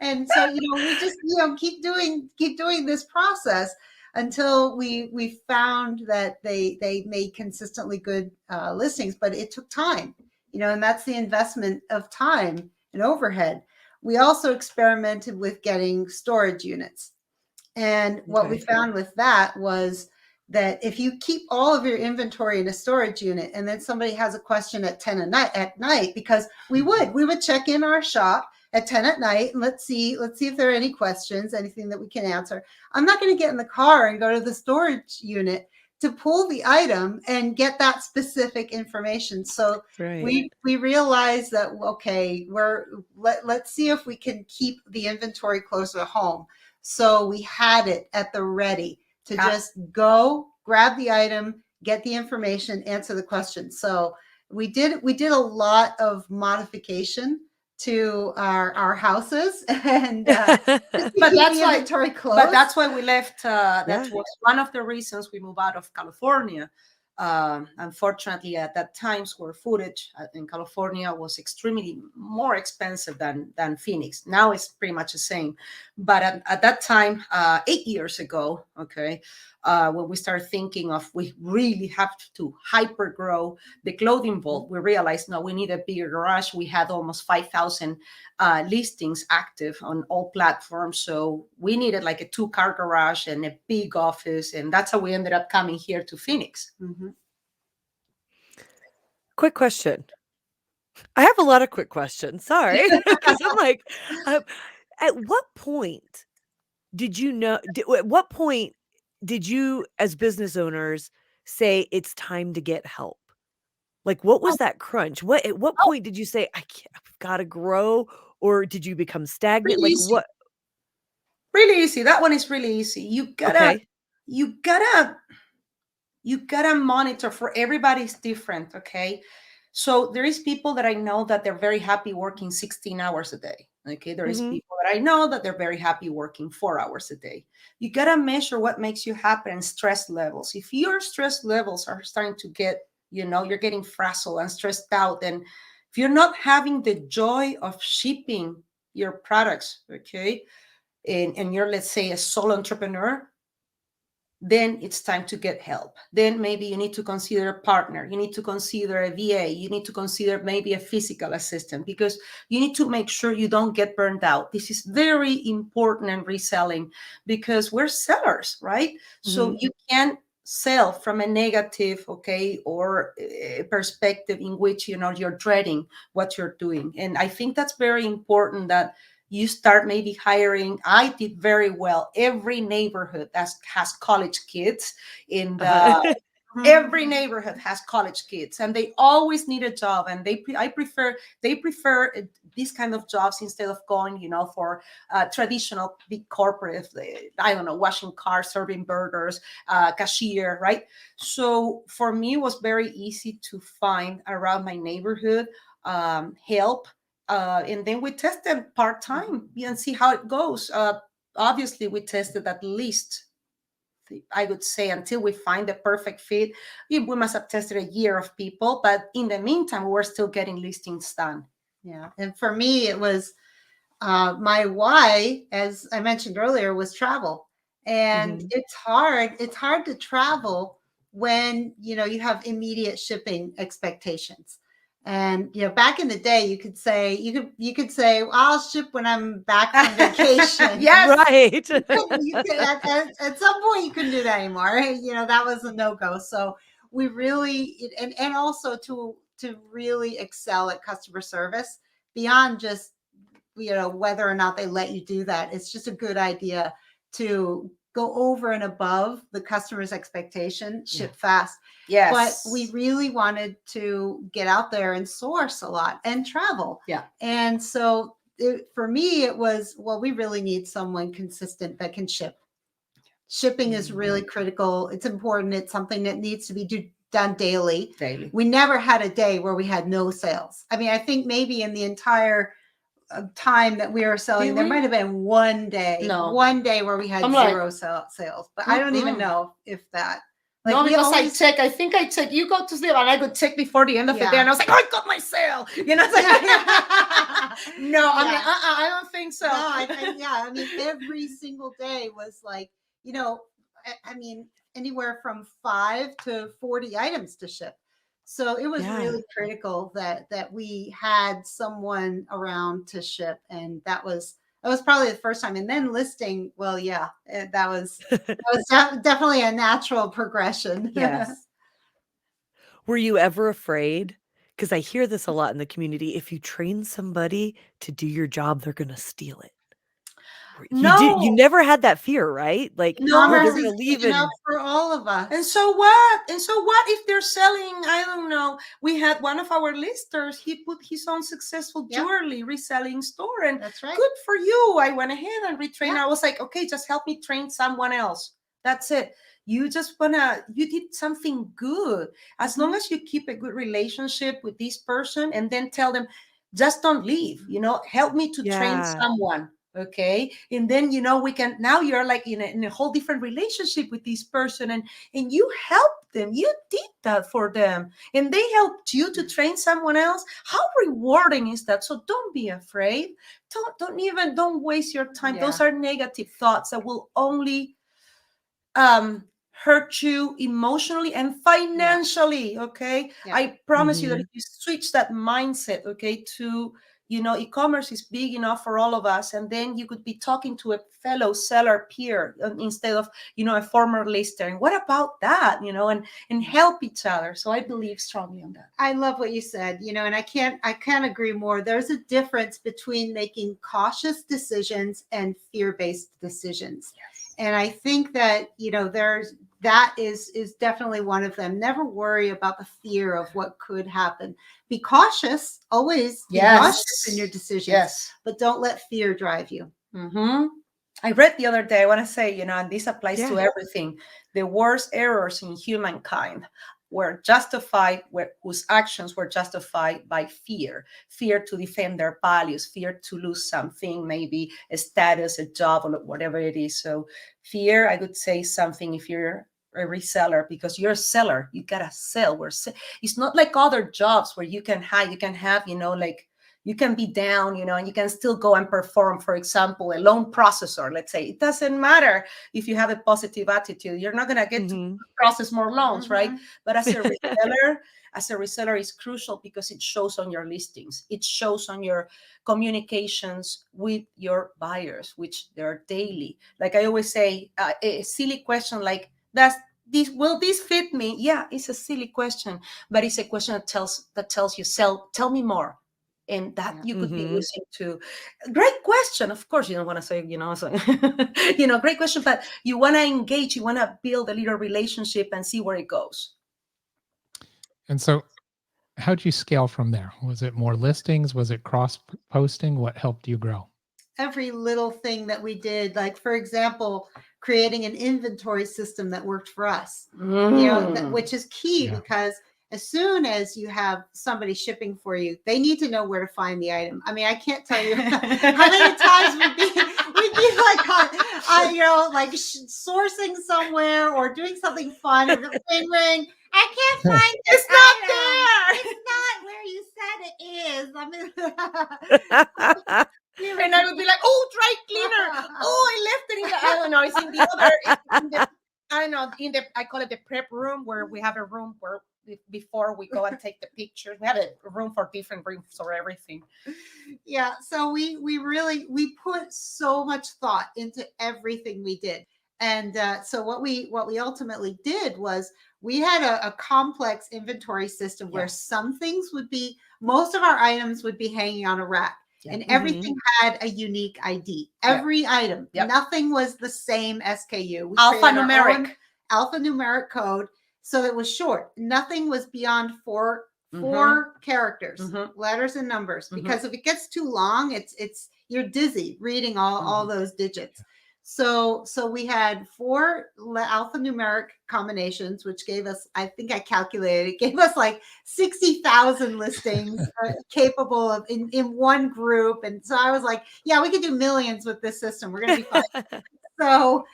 And so we just keep doing this process until we found that they made consistently good listings. But it took time, and that's the investment of time and overhead. We also experimented with getting storage units. And what we Okay. found with that was that if you keep all of your inventory in a storage unit, and then somebody has a question at 10 at night, because we would check in our shop at 10 at night, and let's see if there are any questions, anything that we can answer. I'm not going to get in the car and go to the storage unit to pull the item and get that specific information. So Right. we realized that, okay, let's see if we can keep the inventory closer to home. So we had it at the ready to just go grab the item, get the information, answer the question. So we did a lot of modification to our houses, and just to But keep that's the why- inventory close. But that's why we left. That Yeah. was one of the reasons we moved out of California. Unfortunately, at that time, square footage in California was extremely more expensive than Phoenix. Now it's pretty much the same. But at that time, 8 years ago, okay, when we started thinking of we really have to hyper grow the clothing vault, we realized, no, we need a bigger garage. We had almost 5,000 listings active on all platforms. So we needed like a 2-car garage and a big office. And that's how we ended up coming here to Phoenix. Mhm. Quick question. I have a lot of quick questions. Sorry, because I'm like, at what point did you know? At what point did you, as business owners, say it's time to get help? Like, what was that crunch? At what Oh, point did you say I can't, I've got to grow, or did you become stagnant? really Like, easy. what? Really easy. That one is really easy. You Okay. gotta monitor. For everybody's different. Okay. So there is people that I know that they're very happy working 16 hours a day. Okay. There is Hmm. people that I know that they're very happy working 4 hours a day. You gotta measure what makes you happy and stress levels. If your stress levels are starting to get, you're getting frazzled and stressed out, and if you're not having the joy of shipping your products, okay, and you're, let's say, a solo entrepreneur, then it's time to get help. Then maybe you need to consider a partner. You need to consider a VA. You need to consider maybe a physical assistant, because you need to make sure you don't get burned out. This is very important in reselling, because we're sellers, right? So Hmm. you can't sell from a negative, okay, or a perspective in which, you're dreading what you're doing. And I think that's very important, that you start maybe hiring. I did very well. Every neighborhood that has college kids in the Every neighborhood has college kids, and they always need a job, and they prefer these kind of jobs instead of going, for traditional big corporate, I don't know, washing cars, serving burgers, cashier, right? So for me, it was very easy to find around my neighborhood help, and then we tested part-time and see how it goes. Obviously, we tested at least, I would say, until we find the perfect fit. We must have tested a year of people, but in the meantime, we're still getting listings done. Yeah. And for me, it was my why, as I mentioned earlier, was travel. And it's hard. It's hard to travel when, you have immediate shipping expectations. And, back in the day, you could say, well, I'll ship when I'm back from vacation. Yes. Right. At some point, you couldn't do that anymore. That was a no-go. So we really, and also to really excel at customer service beyond just, whether or not they let you do that. It's just a good idea to go over and above the customer's expectation, ship fast. Yes. But we really wanted to get out there and source a lot and travel. Yeah. And so for me, it was, well, we really need someone consistent that can ship. Shipping is really critical. It's important. It's something that needs to be done daily. We never had a day where we had no sales. I mean, I think maybe in the entire time that we were selling, there might have been one day where we had zero sales, but I don't even know if that. No, because I think I check. You go to sleep, and I would check before the end of the day, and I was like, "Oh, I got my sale." It's like, no, I'm like, I don't think so. No, I mean, every single day was like, I mean, anywhere from 5 to 40 items to ship. So it was really critical that we had someone around to ship, and that was probably the first time. And then listing, well, that was definitely a natural progression. Yes. Were you ever afraid? Because I hear this a lot in the community. If you train somebody to do your job, they're going to steal it. You never had that fear, right? Like, no, they're going to leave it for all of us. And so what? If they're selling? I don't know. We had one of our listers. He put his own successful jewelry reselling store, and that's right. Good for you. I went ahead and retrained. I was like, okay, just help me train someone else. That's it. You did something good. As long as you keep a good relationship with this person, and then tell them, just don't leave. Help me to train someone. Okay. And then, we can, now you're like in a whole different relationship with this person, and you helped them. You did that for them, and they helped you to train someone else. How rewarding is that? So don't be afraid. Don't waste your time. Those are negative thoughts that will only hurt you emotionally and financially. Okay. I promise you that if you switch that mindset, okay, to e-commerce is big enough for all of us, and then you could be talking to a fellow seller peer instead of a former lister. And what about that? And help each other. So I believe strongly on that. I love what you said. And I can't agree more. There's a difference between making cautious decisions and fear-based decisions. Yes. And I think that that is definitely one of them. Never worry about the fear of what could happen. Be cautious, always be cautious in your decisions, but don't let fear drive you. I read the other day, I want to say, and this applies to everything, the worst errors in humankind were justified, whose actions were justified by fear to defend their values, fear to lose something, maybe a status, a job, or whatever it is. So fear, I would say something, if you're a reseller, because you're a seller, you gotta sell. It's not like other jobs where you can hide, you can have, like you can be down, and you can still go and perform. For example, a loan processor, let's say. It doesn't matter if you have a positive attitude. You're not going to get to process more loans, right? But as a reseller, it's crucial because it shows on your listings. It shows on your communications with your buyers, which they're daily. Like I always say, a silly question like, will this fit me? Yeah, it's a silly question, but it's a question that tells you, tell me more. And that you could be using to. Great question. Of course, you don't want to say, great question, but you want to engage, you want to build a little relationship and see where it goes. And so how'd you scale from there? Was it more listings? Was it cross posting? What helped you grow? Every little thing that we did, like for example, creating an inventory system that worked for us, which is key Yeah. because as soon as you have somebody shipping for you, they need to know where to find the item. I mean, I can't tell you how many times we'd be like, like sourcing somewhere or doing something fun. And ring, ring. I can't find it. It's not there. It's not where you said it is. I mean, And I would be like, oh, dry cleaner. Oh, I left it in the, I don't know, it's in the other, I don't know, I call it the prep room, where we have a room where before we go and take the pictures, we have a room for different rooms or everything. Yeah. So we put so much thought into everything we did. And so what we ultimately did was we had a complex inventory system where some things most of our items would be hanging on a rack. Yeah. And everything had a unique ID. Every item, nothing was the same SKU. We Alphanumeric code, so it was short. Nothing was beyond four characters, letters and numbers. Because if it gets too long, it's you're dizzy reading all those digits. So we had 4 alphanumeric combinations, which gave us, I think I calculated, it gave us like 60,000 listings capable of in one group. And so I was like, yeah, we could do millions with this system. We're going to be fine. So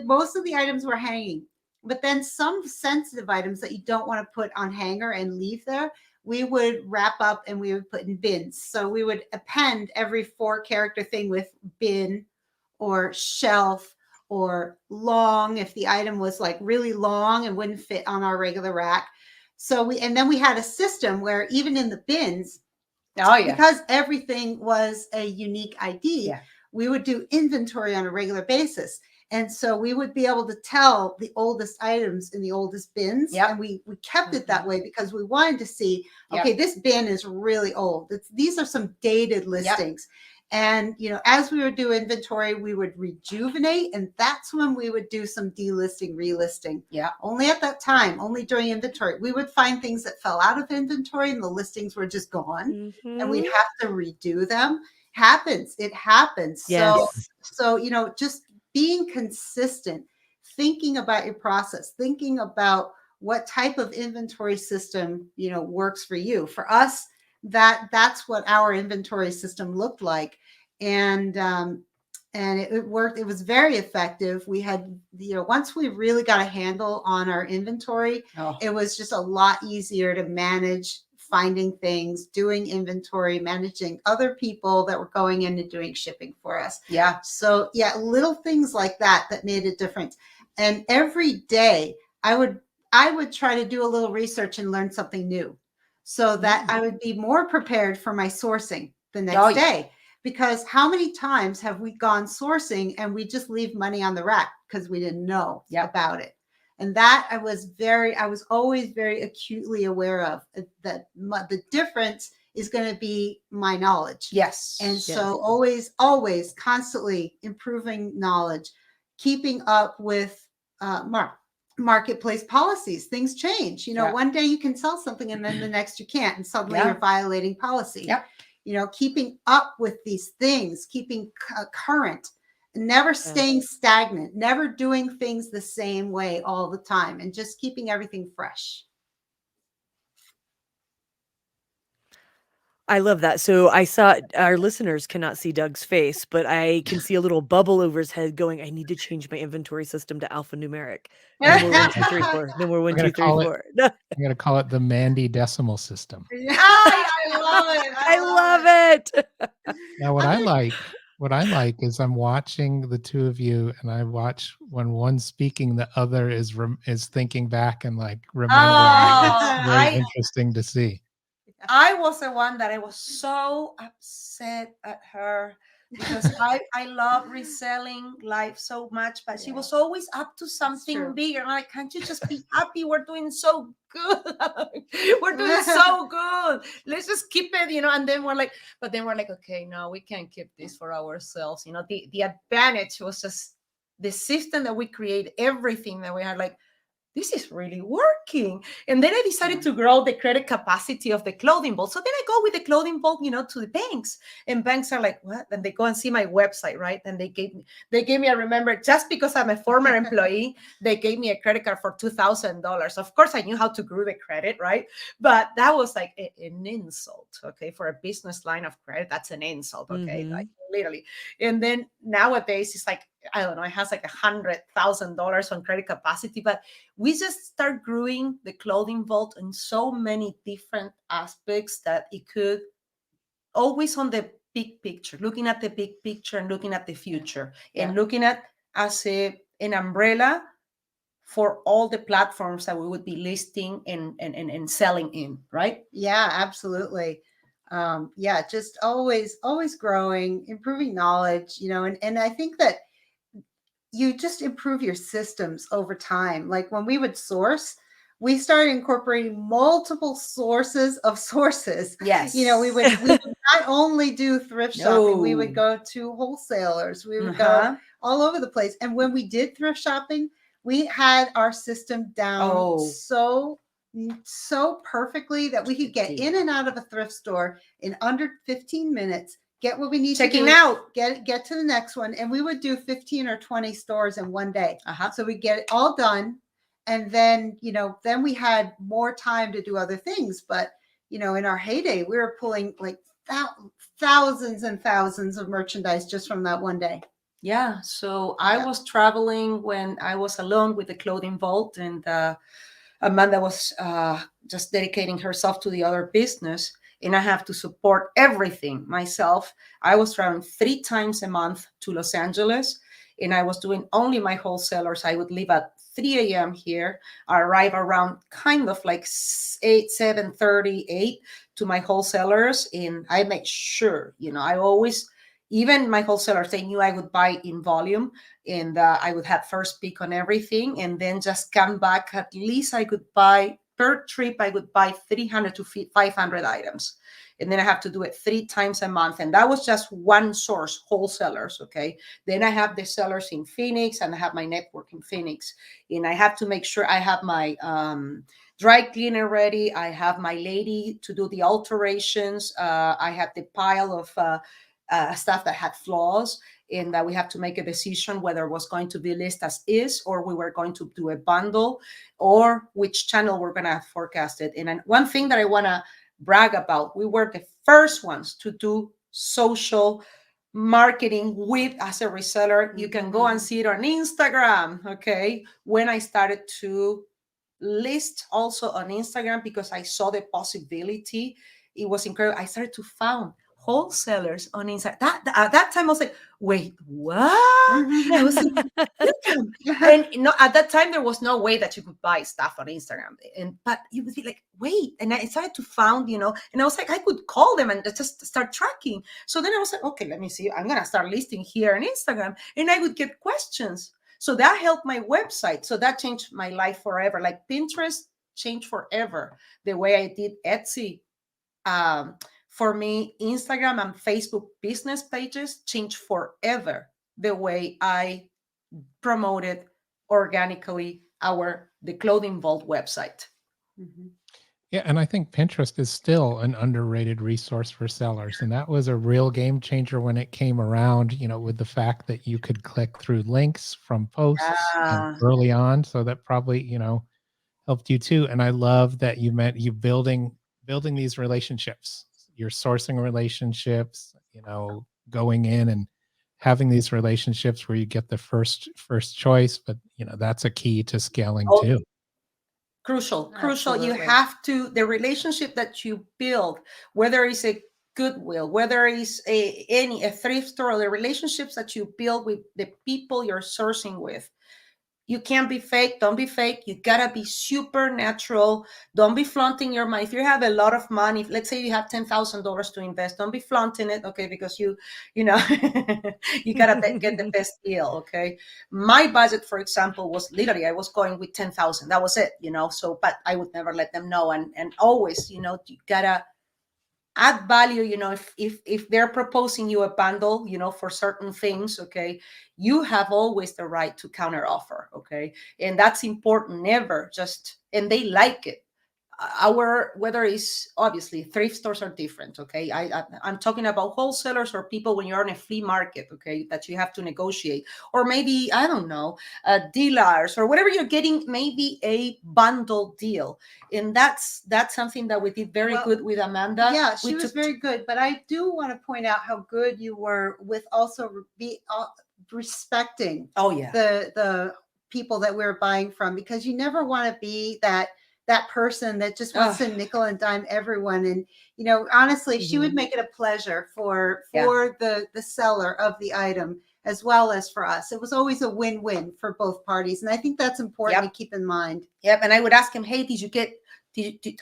most of the items were hanging, but then some sensitive items that you don't want to put on hanger and leave there, we would wrap up and we would put in bins. So we would append every 4-character thing with bin or shelf or long if the item was like really long and wouldn't fit on our regular rack. So then we had a system where even in the bins, because everything was a unique ID, we would do inventory on a regular basis. And so we would be able to tell the oldest items in the oldest bins. And we kept it that way because we wanted to see, okay, this bin is really old. These are some dated listings. And, as we would do inventory, we would rejuvenate. And that's when we would do some delisting, relisting. Only at that time, only during inventory. We would find things that fell out of inventory and the listings were just gone. And we'd have to redo them. It happens. Yes. So, just being consistent, thinking about your process, thinking about what type of inventory system, works for you. For us, that's what our inventory system looked like. And it worked. It was very effective. We had, once we really got a handle on our inventory, it was just a lot easier to manage finding things, doing inventory, managing other people that were going in and doing shipping for us. So little things like that made a difference. And every day I would try to do a little research and learn something new, so that I would be more prepared for my sourcing the next day. Because how many times have we gone sourcing and we just leave money on the rack because we didn't know about it? And that I was always very acutely aware of, that the difference is going to be my knowledge. And so always constantly improving knowledge, keeping up with marketplace policies. Things change. One day you can sell something and then the next you can't, and suddenly you're violating policy. Keeping up with these things, keeping current, never staying stagnant, never doing things the same way all the time, and just keeping everything fresh. I love that. So I saw, our listeners cannot see Doug's face, but I can see a little bubble over his head going, I need to change my inventory system to alphanumeric. And we're 1, 2, 3, 4. Then we're 1, 2, 3, 4. I'm going to call it the Mandy decimal system. I love it. I love it. Now, what I like is I'm watching the two of you, and I watch when one's speaking, the other is thinking back and like remembering. It's very interesting to see. I was the one that I was so upset at her because I love reselling life so much, but she was always up to something bigger. I'm like, can't you just be happy? We're doing so good. We're doing so good. Let's just keep it, and then we're like, okay, no, we can't keep this for ourselves. The advantage was just the system that we create, everything that we had, like, this is really working. And then I decided to grow the credit capacity of the clothing vault. So then I go with the clothing vault, to the banks, and banks are like, what? And they go and see my website, right? And they gave me, I remember, just because I'm a former employee, they gave me a credit card for $2,000. Of course, I knew how to grow the credit, right? But that was like an insult, okay? For a business line of credit, that's an insult, okay? Like literally. And then nowadays, it's like, I don't know, it has like $100,000 on credit capacity, but we just start growing the clothing vault in so many different aspects that it could always on the big picture, looking at the big picture and looking at the future and looking at as an umbrella for all the platforms that we would be listing and selling in, right? Yeah, absolutely. Just always growing, improving knowledge, and I think that you just improve your systems over time. Like when we would source, we started incorporating multiple sources of sources. Yes. We would not only do thrift shopping, we would go to wholesalers, we would go all over the place. And when we did thrift shopping, we had our system down so perfectly that we could get in and out of a thrift store in under 15 minutes, get what we need checking to do, out, get to the next one. And we would do 15 or 20 stores in one day. So we get it all done. And then, then we had more time to do other things. But, in our heyday, we were pulling like thousands and thousands of merchandise just from that one day. Yeah. So I was traveling when I was alone with the clothing vault, and Amanda was just dedicating herself to the other business, and I have to support everything myself. I was traveling 3 times a month to Los Angeles, and I was doing only my wholesalers. I would leave at 3 a.m. here, arrive around kind of like 7:30, 8 to my wholesalers, and I make sure, I always, even my wholesalers, they knew I would buy in volume, and I would have first pick on everything, and then just come back. At least I could buy per trip, I would buy 300 to 500 items. And then I have to do it 3 times a month. And that was just one source, wholesalers. Okay. Then I have the sellers in Phoenix, and I have my network in Phoenix. And I have to make sure I have my dry cleaner ready. I have my lady to do the alterations. I have the pile of stuff that had flaws, and that we have to make a decision whether it was going to be listed as is, or we were going to do a bundle, or which channel we're going to forecast it. And one thing that I want to brag about, we were the first ones to do social marketing with as a reseller. You can go and see it on Instagram. Okay. When I started to list also on Instagram, because I saw the possibility, it was incredible. I started to found wholesalers on Instagram. At that time I was like, wait, what? I was like, and at that time there was no way that you could buy stuff on Instagram, but you would be like, wait. And I started to found, and I was like, I could call them and just start tracking. So then I was like, okay, let me see, I'm gonna start listing here on Instagram, and I would get questions. So that helped my website. So that changed my life forever. Like Pinterest changed forever. The way I did Etsy, for me, Instagram and Facebook business pages changed forever. The way I promoted organically the Clothing Vault website. Yeah, and I think Pinterest is still an underrated resource for sellers. And that was a real game changer when it came around, with the fact that you could click through links from posts early on. So that probably, helped you too. And I love that you building these relationships, your sourcing relationships, going in and having these relationships where you get the first choice. But, that's a key to scaling too. Crucial. Absolutely. You have to, the relationship that you build, whether it's a Goodwill, whether it's a thrift store, or the relationships that you build with the people you're sourcing with. You can't be fake. Don't be fake. You gotta be super natural. Don't be flaunting your money. If you have a lot of money, let's say you have $10,000 to invest, don't be flaunting it, okay? Because you gotta get the best deal, okay? My budget, for example, was literally, I was going with 10,000. That was it, So, but I would never let them know. And always, you gotta add value, if they're proposing you a bundle, for certain things, okay, you have always the right to counter offer, okay? And that's important. Never just, and they like it. Our, whether it's, obviously thrift stores are different, okay? I'm talking about wholesalers or people when you're in a flea market, okay, that you have to negotiate, or maybe, I don't know, dealers or whatever, you're getting maybe a bundle deal. And that's something that we did very good with Amanda. Yeah, she We was took- very good. But I do want to point out how good you were with also respecting Oh yeah. the people that we're buying from, because you never want to be that person that just wants to nickel and dime everyone. And honestly, she would make it a pleasure for the seller of the item as well as for us. It was always a win-win for both parties, and I think that's important to keep in mind. Yep. And I would ask him, hey,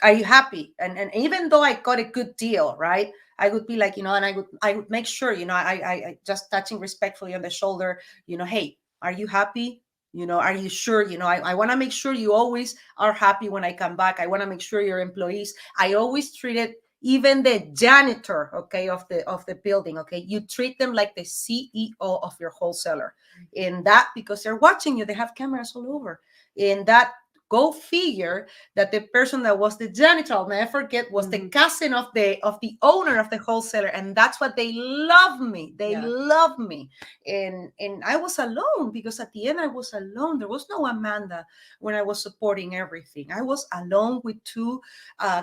are you happy? And even though I got a good deal, right, I would be like, and I would make sure, I just touching respectfully on the shoulder, hey, are you happy? Are you sure? I want to make sure you always are happy when I come back. I want to make sure your employees, I always treated even the janitor, okay, of the building, okay, you treat them like the CEO of your wholesaler. And that, because they're watching you, they have cameras all over. And that, go figure, that the person that was the janitor, I'll never forget, was the cousin of the owner of the wholesaler. And that's what they love me. They love me. And I was alone, because at the end I was alone. There was no Amanda when I was supporting everything. I was alone with two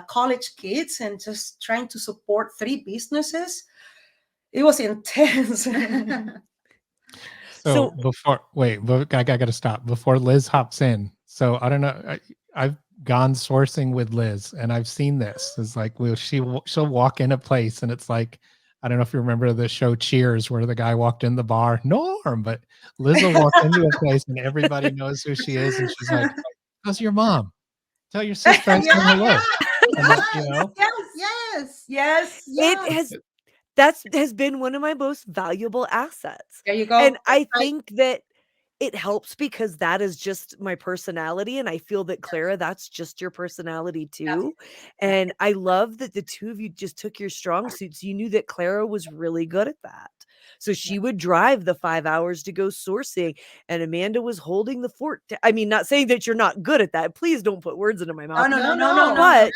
college kids and just trying to support 3 businesses. It was intense. So I got to stop before Liz hops in. So I don't know. I've gone sourcing with Liz, and I've seen this. It's like, she'll walk in a place, and it's like, I don't know if you remember the show Cheers, where the guy walked in the bar, Norm, but Liz will walk into a place, and everybody knows who she is, and she's like, "How's your mom? Tell your sister I said hello." Yes. That has been one of my most valuable assets. There you go. And I think that it helps because that is just my personality, and I feel that, Clara, that's just your personality too. And I love that the two of you just took your strong suits. You knew that Clara was really good at that. So she would drive the 5 hours to go sourcing, and Amanda was holding the fort. I mean, not saying that you're not good at that. Please don't put words into my mouth. No.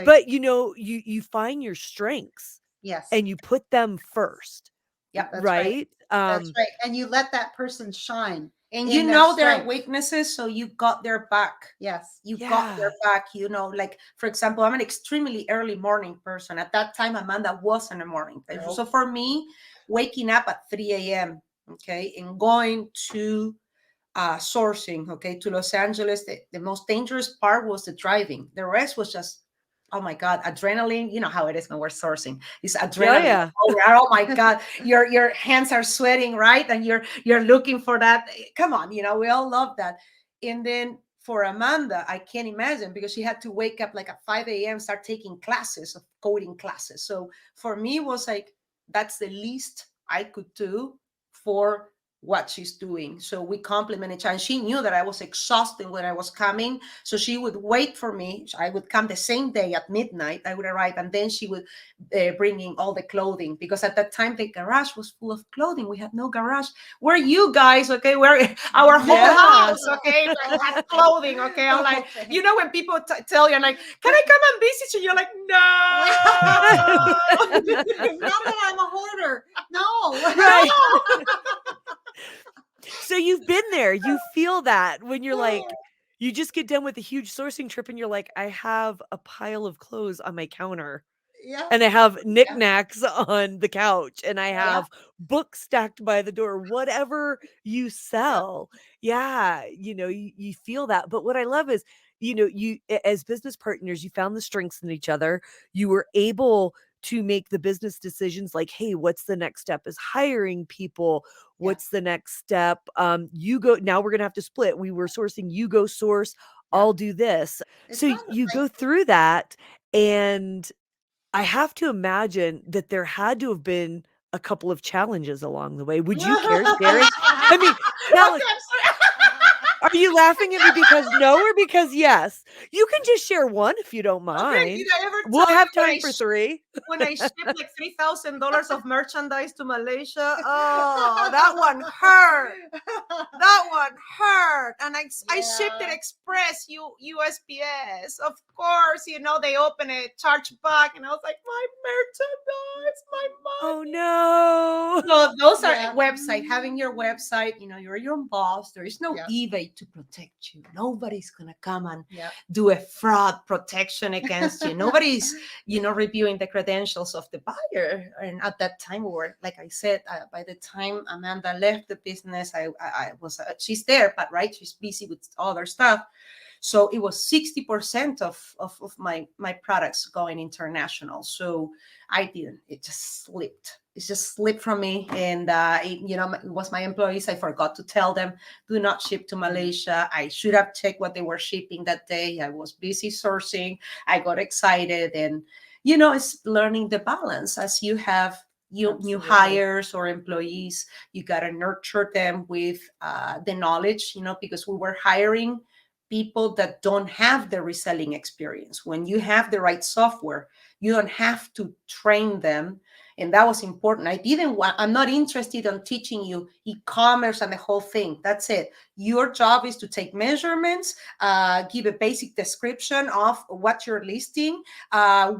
But you find your strengths. Yes. And you put them first. Yeah, that's right. That's right. And you let that person shine. And their weaknesses, so you got their back. Yes. You got their back, like, for example, I'm an extremely early morning person. At that time, Amanda wasn't a morning person. Nope. So for me, waking up at 3 a.m., okay, and going to sourcing, okay, to Los Angeles, the most dangerous part was the driving. The rest was just, oh my God, adrenaline. You know how it is when we're sourcing. It's adrenaline. Oh my God, your hands are sweating, right? And you're looking for that. Come on, we all love that. And then for Amanda, I can't imagine, because she had to wake up like at 5 a.m., start taking classes, of coding classes. So for me, it was like, that's the least I could do for what she's doing. So we complement each other. And she knew that I was exhausted when I was coming. So she would wait for me. I would come the same day at midnight. I would arrive, and then she would bring in all the clothing, because at that time the garage was full of clothing. We had no garage. We're you guys, okay? We're our whole house, okay? Had clothing, okay? I'm like, when people tell you, I'm like, can I come and visit you? You're like, no. Not that I'm a hoarder. No. Right. So you've been there. You feel that when you're like, you just get done with a huge sourcing trip, and you're like, I have a pile of clothes on my counter. Yeah. And I have knickknacks on the couch, and I have books stacked by the door. Whatever you sell, you feel that. But what I love is, you as business partners, you found the strengths in each other. You were able to make the business decisions like, hey, what's the next step? Is hiring people. What's the next step? You go, now we're going to have to split. We were sourcing, you go source, I'll do this. So you go through that, and I have to imagine that there had to have been a couple of challenges along the way. Would you care sharing? I mean, are you laughing at me because no or because yes? You can just share one if you don't Okay, mind. did I ever We'll tell you have time for 3. when I shipped like $3,000 of merchandise to Malaysia? Oh, that one hurt. That one hurt. And I shipped it Yeah. express USPS. Of course, they open it, charge back, and I was like, my merchandise, my Oh, money. no. So those are Yeah. website, having your website, you're your own boss. There is no Yeah. eBay to protect you. Nobody's gonna come and Yeah. do a fraud protection against you. Nobody's, reviewing the credentials of the buyer. And at that time, we were, like I said, by the time Amanda left the business, I was, she's there, but right, she's busy with other stuff. So it was 60% of my products going international. So I didn't. It just slipped. It just slipped from me. And, it was my employees. I forgot to tell them, do not ship to Malaysia. I should have checked what they were shipping that day. I was busy sourcing. I got excited. And, it's learning the balance as you have new Absolutely. hires or employees. You got to nurture them with the knowledge, because we were hiring people that don't have the reselling experience. When you have the right software, you don't have to train them. And that was important. I'm not interested in teaching you e-commerce and the whole thing. That's it. Your job is to take measurements, give a basic description of what you're listing,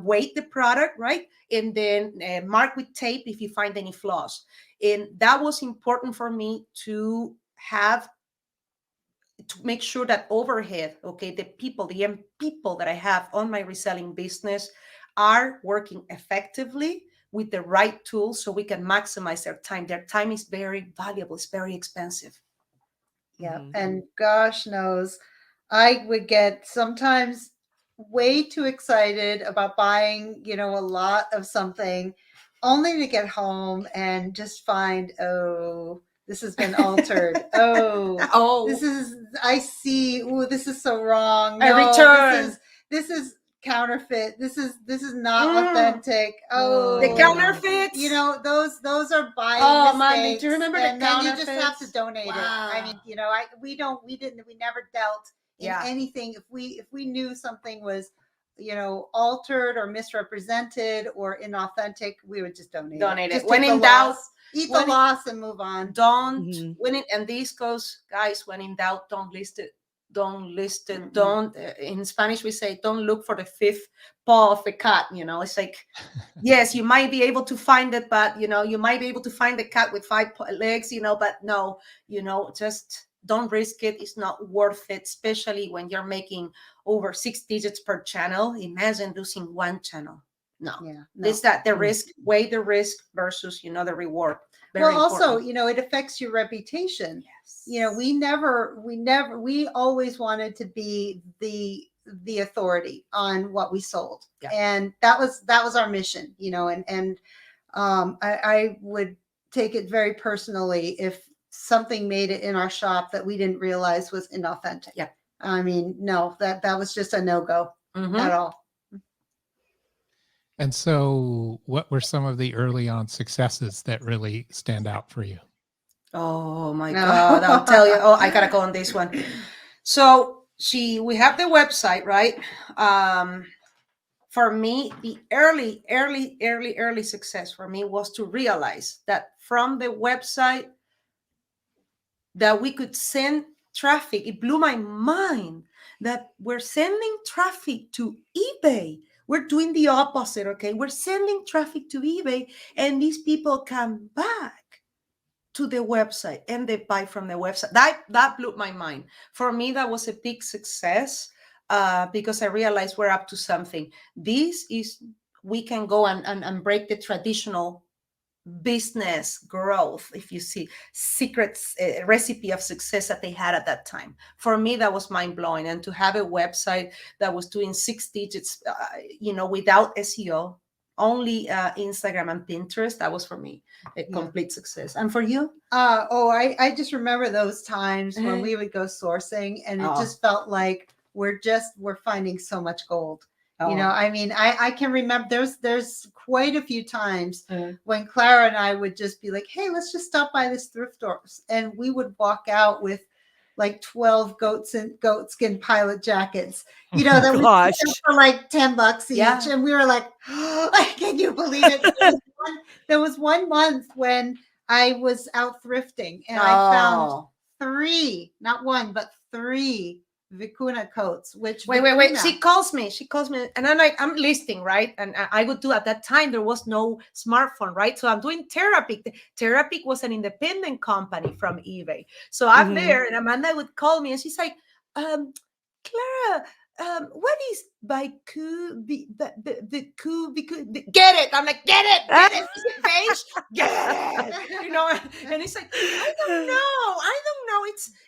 weight the product, right? And then mark with tape if you find any flaws. And that was important for me to make sure that overhead, okay, the people that I have on my reselling business are working effectively with the right tools so we can maximize their time. Their time is very valuable, it's very expensive. Yeah. Mhm. And gosh knows, I would get sometimes way too excited about buying, a lot of something only to get home and just find, oh, this has been altered. This is, I see, oh, this is so wrong. A No, return. this is counterfeit. This is not authentic. The Oh, counterfeits. Those are buying Oh, mistakes. man, do you remember the and then you just have to counterfeits? donate it. I Wow. mean, we never dealt in Yeah. anything. If we knew something was, altered or misrepresented or inauthentic, we would just donate it. Just When take in the doubt, loss, eat the loss and move on. don't Mhm. and this goes, guys, when in doubt, don't list it. Don't list it. Mhm. Don't, in Spanish we say, don't look for the fifth paw of a cat. It's like, yes, you might be able to find it, but you might be able to find the cat with 5 legs, but no, just don't risk it. It's not worth it, especially when you're making over 6 digits per channel. Imagine losing one channel. No. Yeah. No. It's that the risk, weigh the risk versus the reward. Very also, important. it affects your reputation. Yes. We always wanted to be the authority on what we sold. Yeah. And that was our mission, and I would take it very personally if something made it in our shop that we didn't realize was inauthentic. Yeah. I mean, no, that was just a no-go at all. And so what were some of the early on successes that really stand out for you? Oh my God, I'll tell you. Oh, I gotta go on this one. So we have the website, right? For me, the early success for me was to realize that from the website that we could send traffic. It blew my mind that we're sending traffic to eBay. We're doing the opposite, okay? We're sending traffic to eBay, and these people come back to the website and they buy from the website. That blew my mind. For me, that was a big success because I realized we're up to something. We can go and break the traditional business growth, if you see secrets, recipe of success that they had at that time. For me, that was mind-blowing. And to have a website that was doing 6 digits, without SEO, only Instagram and Pinterest, that was for me a complete success. And for you? I just remember those times when we would go sourcing and it just felt like we're finding so much gold. I mean, I can remember there's quite a few times when Clara and I would just be like, hey, let's just stop by this thrift store. And we would walk out with like 12 goatskin pilot jackets, Oh that we gosh. sold for like $10 each. Yeah. And we were like, can you believe it? There was one month when I was out thrifting and I found Oh. 3, not 1, but 3 vicuna coats, which Wait. vicuna- She calls me, and I'm listing, right? And I would do, at that time, there was no smartphone, right? So I'm doing Therapy. Therapy was an independent company from eBay. So I'm Mhm. there, and Amanda would call me, and she's like, Clara, what is by coup the coup get it? I'm like, get it, is it beige? Get it, and it's like, I don't know,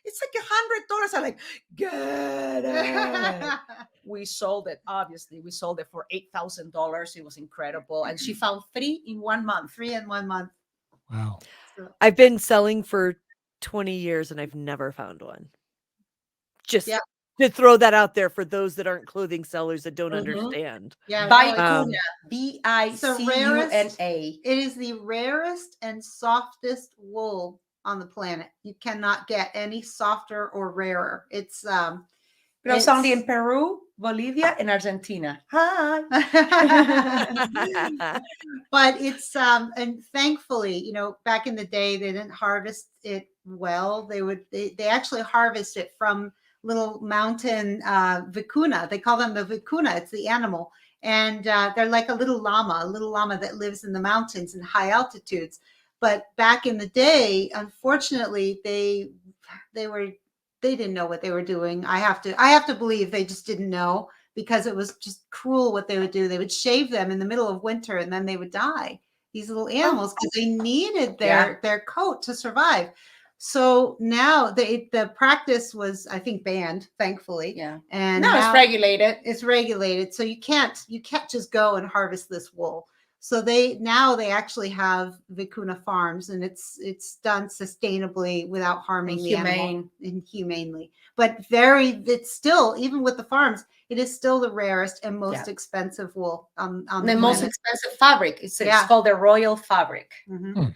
it's like $100. I'm like, get it. We sold it, obviously we sold it for $8,000. It was incredible, and she found 3 in 1 month. 3 in 1 month. Wow. So, I've been selling for 20 years and I've never found one. Just Yeah. to throw that out there for those that aren't clothing sellers that don't Mhm. understand. yeah, Bicuna, It's the Bicuna. it is the rarest and softest wool on the planet. You cannot get any softer or rarer. It's Grows only in Peru, Bolivia, and Argentina. Hi. but it's and thankfully, back in the day they didn't harvest it well. They actually harvest it from little mountain vicuna. They call them the vicuna. It's the animal, and they're like a little llama that lives in the mountains in high altitudes. But back in the day, unfortunately, they didn't know what they were doing. I have to believe they just didn't know, because it was just cruel what they would do. They would shave them in the middle of winter and then they would die, these little animals, because they needed their coat to survive. So now the practice was, I think, banned, thankfully. Yeah. And now it's regulated. It's regulated. So you can't just go and harvest this wool. So they actually have vicuna farms, and it's done sustainably without harming the animal, and humanely. But it's still, even with the farms, it is still the rarest and most expensive wool on the most expensive fabric. It's called the royal fabric. Mm-hmm.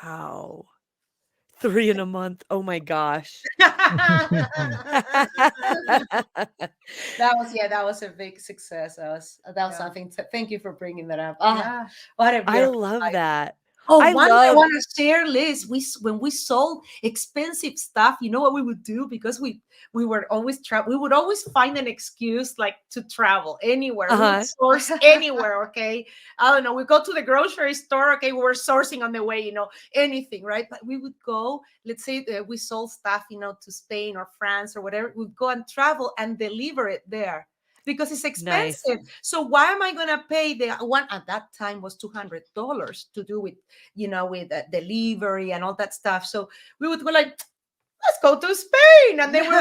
Wow. 3 in a month. Oh my gosh. That was a big success. That was something. Thank you for bringing that up. What a I beautiful love life. that. Oh, I I want to share, Liz. When we sold expensive stuff, you know what we would do? Because we would always we would always find an excuse, like, to travel anywhere. We would source anywhere. Okay, I don't know. We go to the grocery store. Okay, we were sourcing on the way. Anything, right? But we would go. Let's say we sold stuff, to Spain or France or whatever. We'd go and travel and deliver it there, because it's expensive. Nice. So why am I going to pay? The one at that time was $200 to do with, with delivery and all that stuff. So we would go like, let's go to Spain. And then we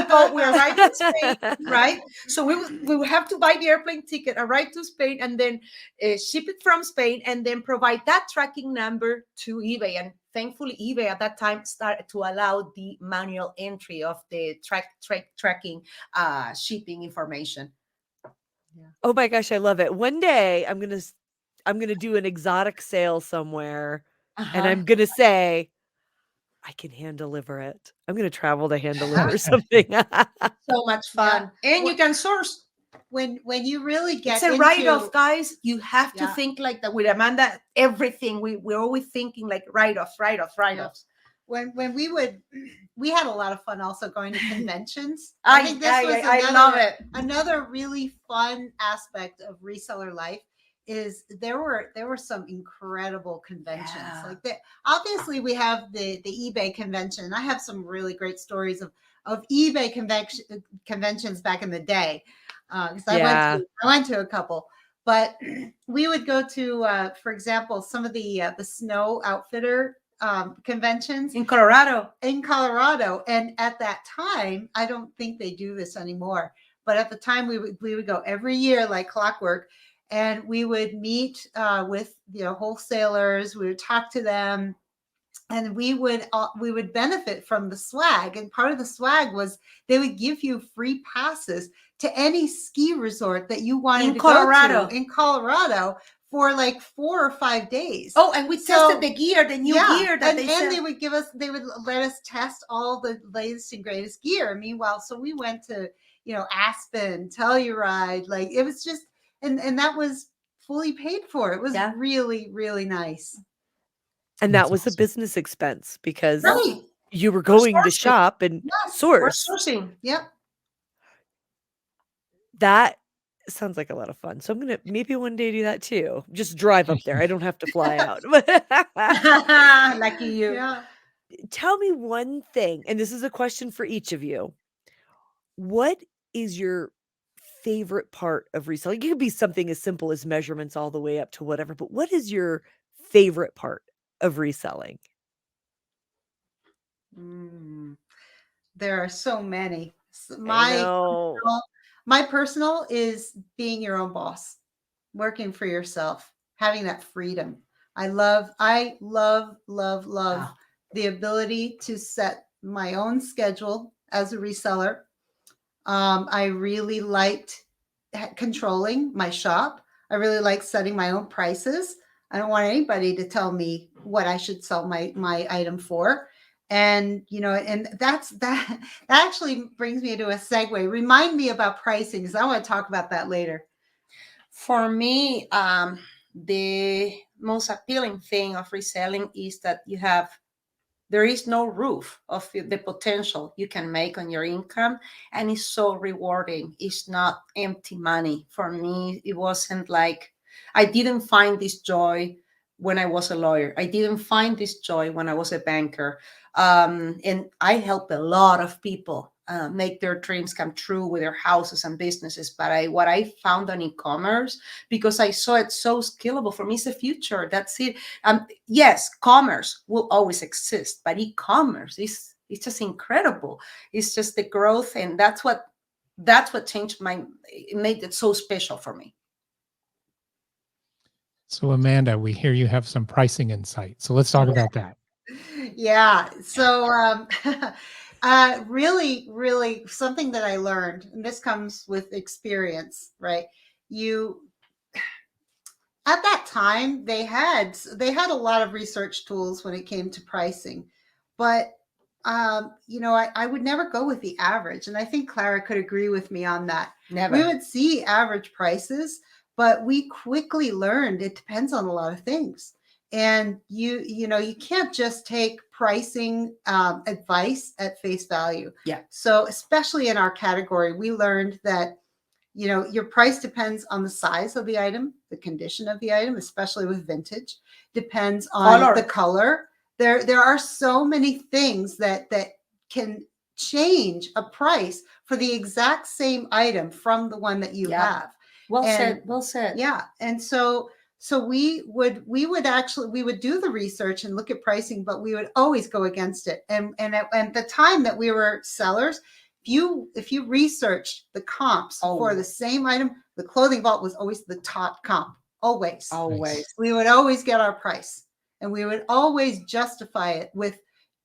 arrive in Spain, right? So we would have to buy the airplane ticket, arrive to Spain, and then ship it from Spain, and then provide that tracking number to eBay. And thankfully, eBay at that time started to allow the manual entry of the tracking shipping information. Oh my gosh, I love it. One day I'm gonna do an exotic sale somewhere, and I'm gonna say, I can hand deliver it. I'm gonna travel to hand deliver something. So much fun. And you can source. When you really get it's a write-off, guys. You have to think like that. With Amanda, everything we're always thinking like write-offs. When we had a lot of fun also going to conventions. I love it. Another really fun aspect of reseller life is there were some incredible conventions. Like that. Obviously, we have the eBay convention. I have some really great stories of eBay conventions back in the day. I went to a couple. But we would go to, for example, some of the snow outfitter conventions in Colorado. And at that time, I don't think they do this anymore, but at the time we would go every year like clockwork, and we would meet with wholesalers. We would talk to them, and we would benefit from the swag. And part of the swag was they would give you free passes to any ski resort that you wanted to go to in Colorado for like 4 or 5 days. Oh, and we tested the gear, the new gear that they would give us, they would let us test all the latest and greatest gear. Meanwhile, so we went to, Aspen, Telluride, like it was just, and that was fully paid for. It was really, really nice. And That's that was a awesome. business expense because Right. you were going to shop and We're source. sourcing. Yep. That sounds like a lot of fun. So I'm gonna maybe one day do that too. Just drive up there. I don't have to fly out. Lucky you. Yeah. Tell me one thing, and this is a question for each of you. What is your favorite part of reselling? It could be something as simple as measurements all the way up to whatever, but what is your favorite part of reselling? There are so many. I know. My personal is being your own boss, working for yourself, having that freedom. I love, love the ability to set my own schedule as a reseller. I really liked controlling my shop. I really like setting my own prices. I don't want anybody to tell me what I should sell my item for. And and that actually brings me to a segue. Remind me about pricing, because I want to talk about that later. For me, the most appealing thing of reselling is that there is no roof of the potential you can make on your income, and it's so rewarding. It's not empty money. For me, it wasn't like, I didn't find this joy when I was a lawyer. I didn't find this joy when I was a banker. And I help a lot of people make their dreams come true with their houses and businesses. But what I found on e-commerce, because I saw it so scalable, for me, it's the future. That's it. Yes, commerce will always exist, but e-commerce is, it's just incredible. It's just the growth, and that's what changed it made it so special for me. So Amanda, we hear you have some pricing insight. So let's talk about that. Yeah. So really, really something that I learned, and this comes with experience, right? At that time, they had a lot of research tools when it came to pricing, but I would never go with the average, and I think Clara could agree with me on that. Never. We would see average prices, but we quickly learned it depends on a lot of things. And you can't just take pricing advice at face value. Yeah. So especially in our category, we learned that your price depends on the size of the item, the condition of the item, especially with vintage, depends on the color. There are so many things that can change a price for the exact same item from the one that you have. Well said. Yeah. And so we would do the research and look at pricing, but we would always go against it. And at the time that we were sellers, if you researched the comps for the same item, the Clothing Vault was always the top comp. Always. Nice. We would always get our price, and we would always justify it with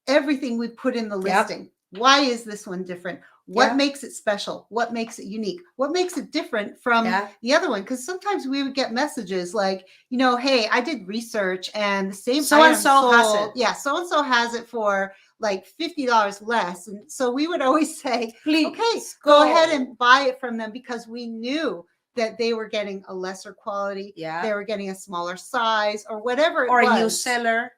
everything we put in the listing. Why is this one different? What makes it special? What makes it unique? What makes it different from the other one? Because sometimes we would get messages like, hey, I did research and the same so-and-so has it. Yeah, so-and-so has it for like $50 less. And so we would always say, please, okay, go ahead and buy it from them, because we knew that they were getting a lesser quality. Yeah. They were getting a smaller size or whatever it was. Or a new seller.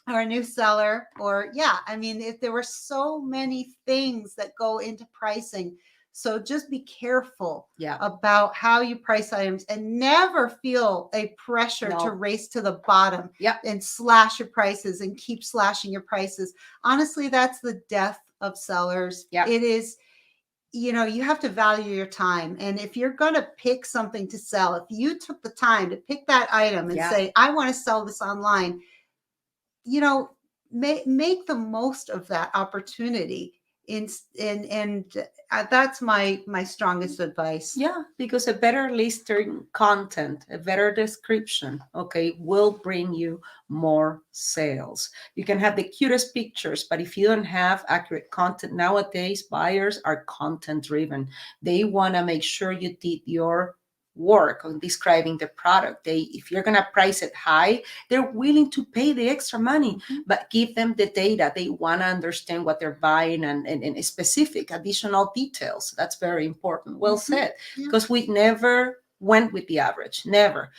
I mean, if there were so many things that go into pricing. So just be careful about how you price items, and never feel a pressure to race to the bottom and slash your prices and keep slashing your prices. Honestly, that's the death of sellers. It is, you have to value your time. And if you're going to pick something to sell, if you took the time to pick that item and say, I want to sell this online, make the most of that opportunity. And that's my strongest advice. Yeah, because a better listing content, a better description, will bring you more sales. You can have the cutest pictures, but if you don't have accurate content, nowadays buyers are content driven. They want to make sure you did your work on describing the product. If you're gonna price it high, they're willing to pay the extra money, but give them the data. They want to understand what they're buying and specific additional details. That's very important. Well said, because we never went with the average, never.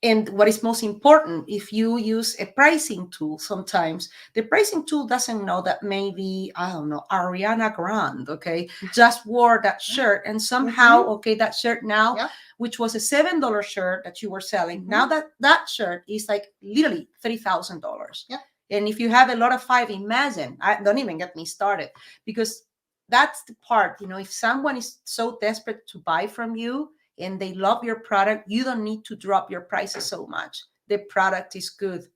And what is most important, if you use a pricing tool, sometimes the pricing tool doesn't know that maybe, I don't know, Ariana Grande, okay, just wore that shirt. And somehow, okay, that shirt now, which was a $7 shirt that you were selling, now that shirt is like literally $3,000. And if you have a lot of five, imagine, don't even get me started, because that's the part, if someone is so desperate to buy from you, and they love your product, you don't need to drop your prices so much. The product is good.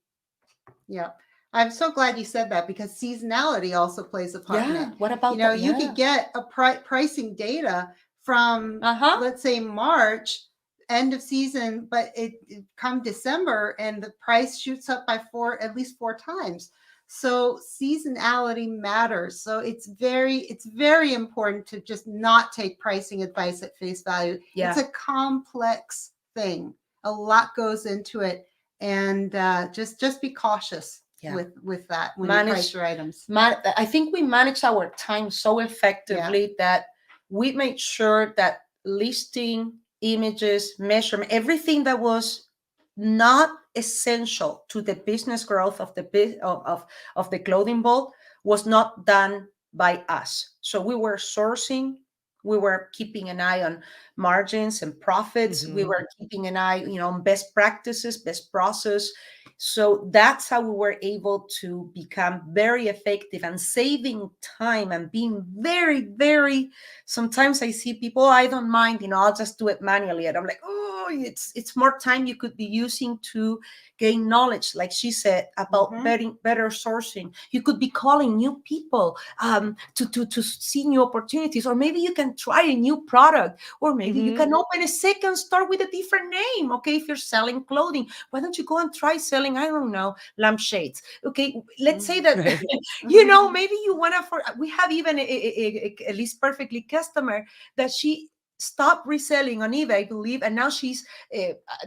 Yeah. I'm so glad you said that, because seasonality also plays a part in it. What about that? You could get a pricing data from, let's say, March, end of season, but it come December and the price shoots up by at least four times. So seasonality matters. So it's very important to just not take pricing advice at face value. It's a complex thing. A lot goes into it, and just be cautious with that when you price your items. I think we manage our time so effectively that we made sure that listing, images, measurement, everything that was not essential to the business growth of the clothing vault was not done by us. So we were sourcing, we were keeping an eye on margins and profits. We were keeping an eye, on best practices, best process. So that's how we were able to become very effective and saving time and being very, very, sometimes I see people, I don't mind, I'll just do it manually. And I'm like, oh, it's more time you could be using to gain knowledge, like she said, about better sourcing. You could be calling new people to see new opportunities, or maybe you can try a new product, or maybe you can open a second store with a different name. Okay, if you're selling clothing, why don't you go and try selling, I don't know, lampshades? Okay, let's say that maybe you want to. We have even a List Perfectly customer that she stopped reselling on eBay, I believe, and now she's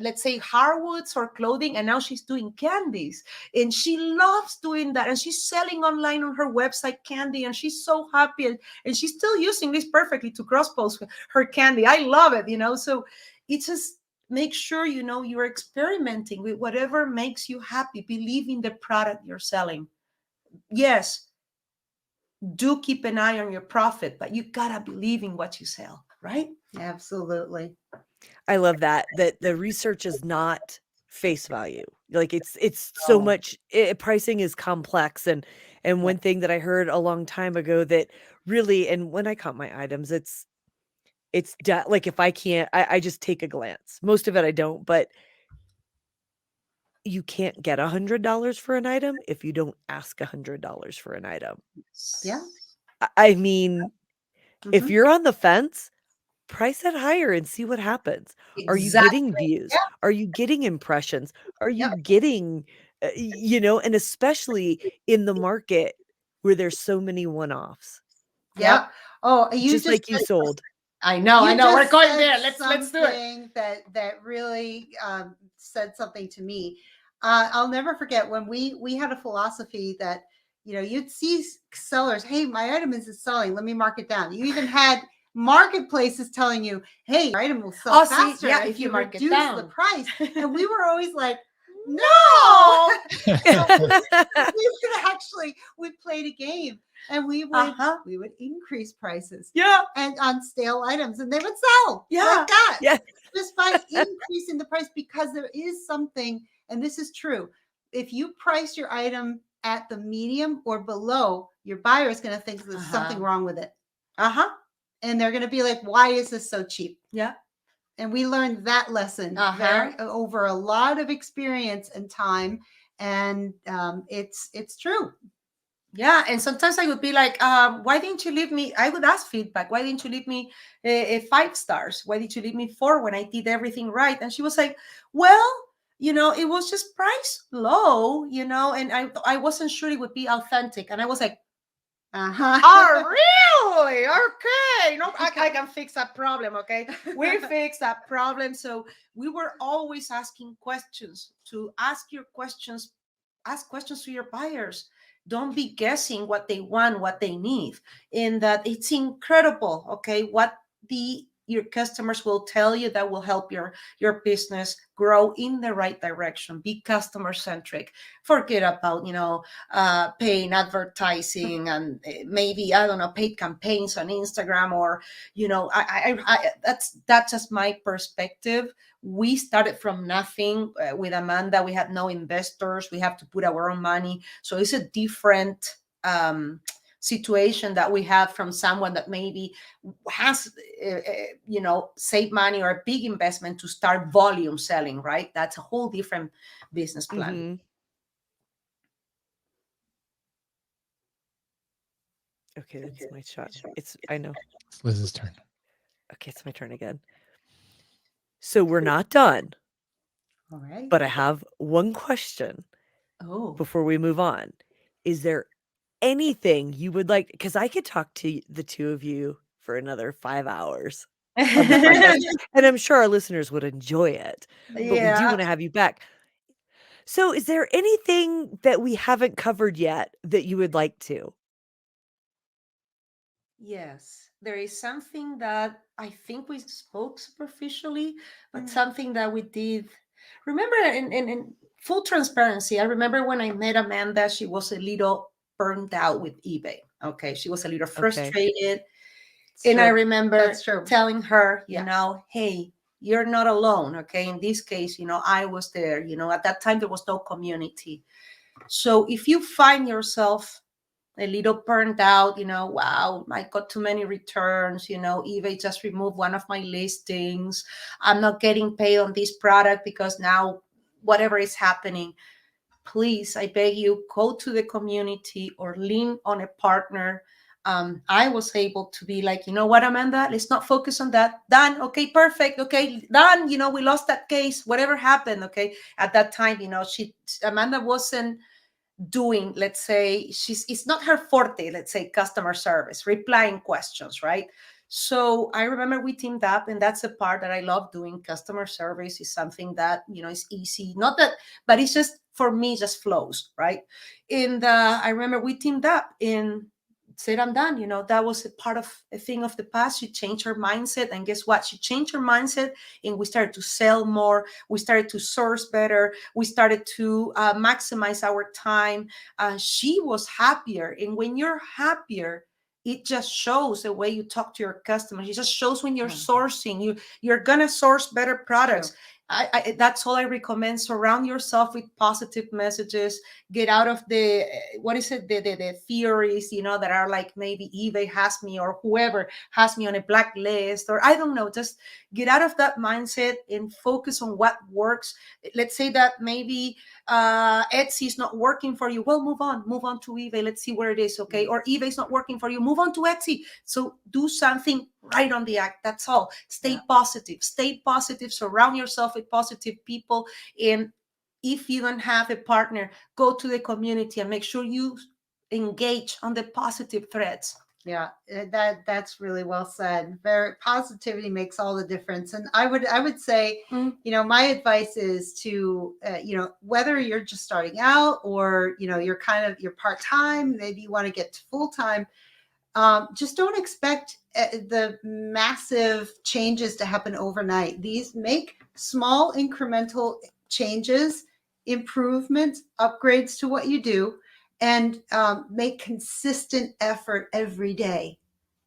let's say hardwoods or clothing, and now she's doing candies, and she loves doing that, and she's selling online on her website candy, and she's so happy, and she's still using List Perfectly to cross-post her candy. I love it, so it's just make sure you're experimenting with whatever makes you happy. Believe in the product you're selling. Yes, do keep an eye on your profit, but you gotta believe in what you sell, right? Absolutely. I love that the research is not face value. Like it's so much, pricing is complex. And one thing that I heard a long time ago that really, and when I count my items, like if I can't, I just take a glance. Most of it I don't, but you can't get $100 for an item if you don't ask $100 for an item. Yeah. I mean, if you're on the fence, price it higher and see what happens. Are you getting views? Are you getting impressions? Are you getting, and especially in the market where there's so many one-offs. Yeah. Oh, you just like you sold. I know. We're going there. Let's do it. That really said something to me. I'll never forget when we had a philosophy that, you'd see sellers, hey, my item isn't selling, let me mark it down. You even had marketplaces telling you, hey, your item will sell faster if you reduce the price. And we were always like, no. We played a game, and we would increase prices. Yeah. And on stale items, and they would sell. Yeah. Like that. Yeah. Just by increasing the price, because there is something, and this is true. If you price your item at the medium or below, your buyer is going to think there's something wrong with it. And they're going to be like, why is this so cheap? Yeah. And we learned that lesson over a lot of experience and time. And it's true. Yeah. And sometimes I would be like, why didn't you leave me? I would ask feedback. Why didn't you leave me 5 stars? Why did you leave me 4 when I did everything right? And she was like, well, it was just priced low, and I wasn't sure it would be authentic. And I was like, Uh-huh. Oh, really? Okay. No, I can fix that problem. Okay. We fix that problem. So we were always asking questions to ask your questions, ask questions to your buyers. Don't be guessing what they want, what they need. In that it's incredible. Okay. What your customers will tell you that will help your business grow in the right direction. Be customer centric. Forget about, paying advertising and maybe, I don't know, paid campaigns on Instagram, or, that's just my perspective. We started from nothing with Amanda. We had no investors. We have to put our own money. So it's a different situation that we have from someone that maybe has save money or a big investment to start volume selling, right? That's a whole different business plan. Mm-hmm. Okay, that's my shot. I know. It's Liz's turn. Okay, it's my turn again. So we're not done, All right. but I have one question Oh, before we move on. Is there anything you would like? Because I could talk to the two of you for another 5 hours on this podcast, and I'm sure our listeners would enjoy it, but we do yeah. want to have you back. So is there anything that we haven't covered yet that you would like to? Yes, there is something that I think we spoke superficially, but something that we did. Remember, in full transparency, I remember when I met Amanda, she was a little burned out with eBay. Okay, she was a little Okay. frustrated. It's And I true. remember That's true. telling her, Yeah. hey, you're not alone. Okay. In this case, I was there. At that time, there was no community. So if you find yourself a little burned out, wow, I got too many returns, eBay just removed one of my listings. I'm not getting paid on this product because now whatever is happening, please, I beg you, go to the community or lean on a partner. I was able to be like, you know what, Amanda, let's not focus on that. Done. Okay, perfect. Okay, done. We lost that case, whatever happened. Okay. At that time, Amanda wasn't doing, let's say, it's not her forte, let's say, customer service, replying questions, right? So I remember we teamed up, and that's a part that I love doing. Customer service is something that is easy, not that, but it's just, for me, just flows, right? And I remember we teamed up and said, I'm done. That was a part of a thing of the past. She changed her mindset, and guess what? She changed her mindset, and we started to sell more. We started to source better. We started to maximize our time. She was happier. And when you're happier, it just shows the way you talk to your customers. It just shows when you're sourcing. You're gonna source better products. That's all I recommend. Surround yourself with positive messages. Get out of the what is it, the theories, that are like, maybe eBay has me, or whoever has me on a blacklist, or I don't know. Just get out of that mindset and focus on what works. Let's say that maybe Etsy is not working for you. Well, move on to eBay. Let's see where it is. Okay. Or eBay is not working for you. Move on to Etsy. So do something right on the act. That's all. Stay positive. Surround yourself with positive people. And if you don't have a partner, go to the community and make sure you engage on the positive threads. Yeah, that's really well said. Very positivity makes all the difference. And I would say, my advice is to, whether you're just starting out, or you're part-time, maybe you want to get to full-time. Just don't expect the massive changes to happen overnight. These make small incremental changes, improvements, upgrades to what you do, and make consistent effort every day.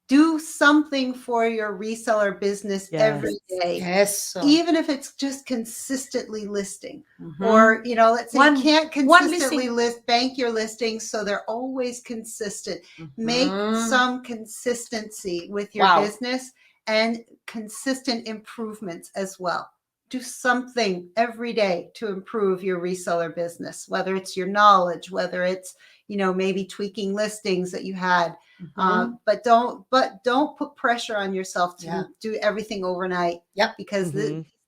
Do something for your reseller business every day. Yes. Even if it's just consistently listing. Or, let's say you can't consistently bank your listings, so they're always consistent. Make some consistency with your business, and consistent improvements as well. Do something every day to improve your reseller business, whether it's your knowledge, whether it's, maybe tweaking listings that you had. But don't put pressure on yourself to do everything overnight. Yep. Because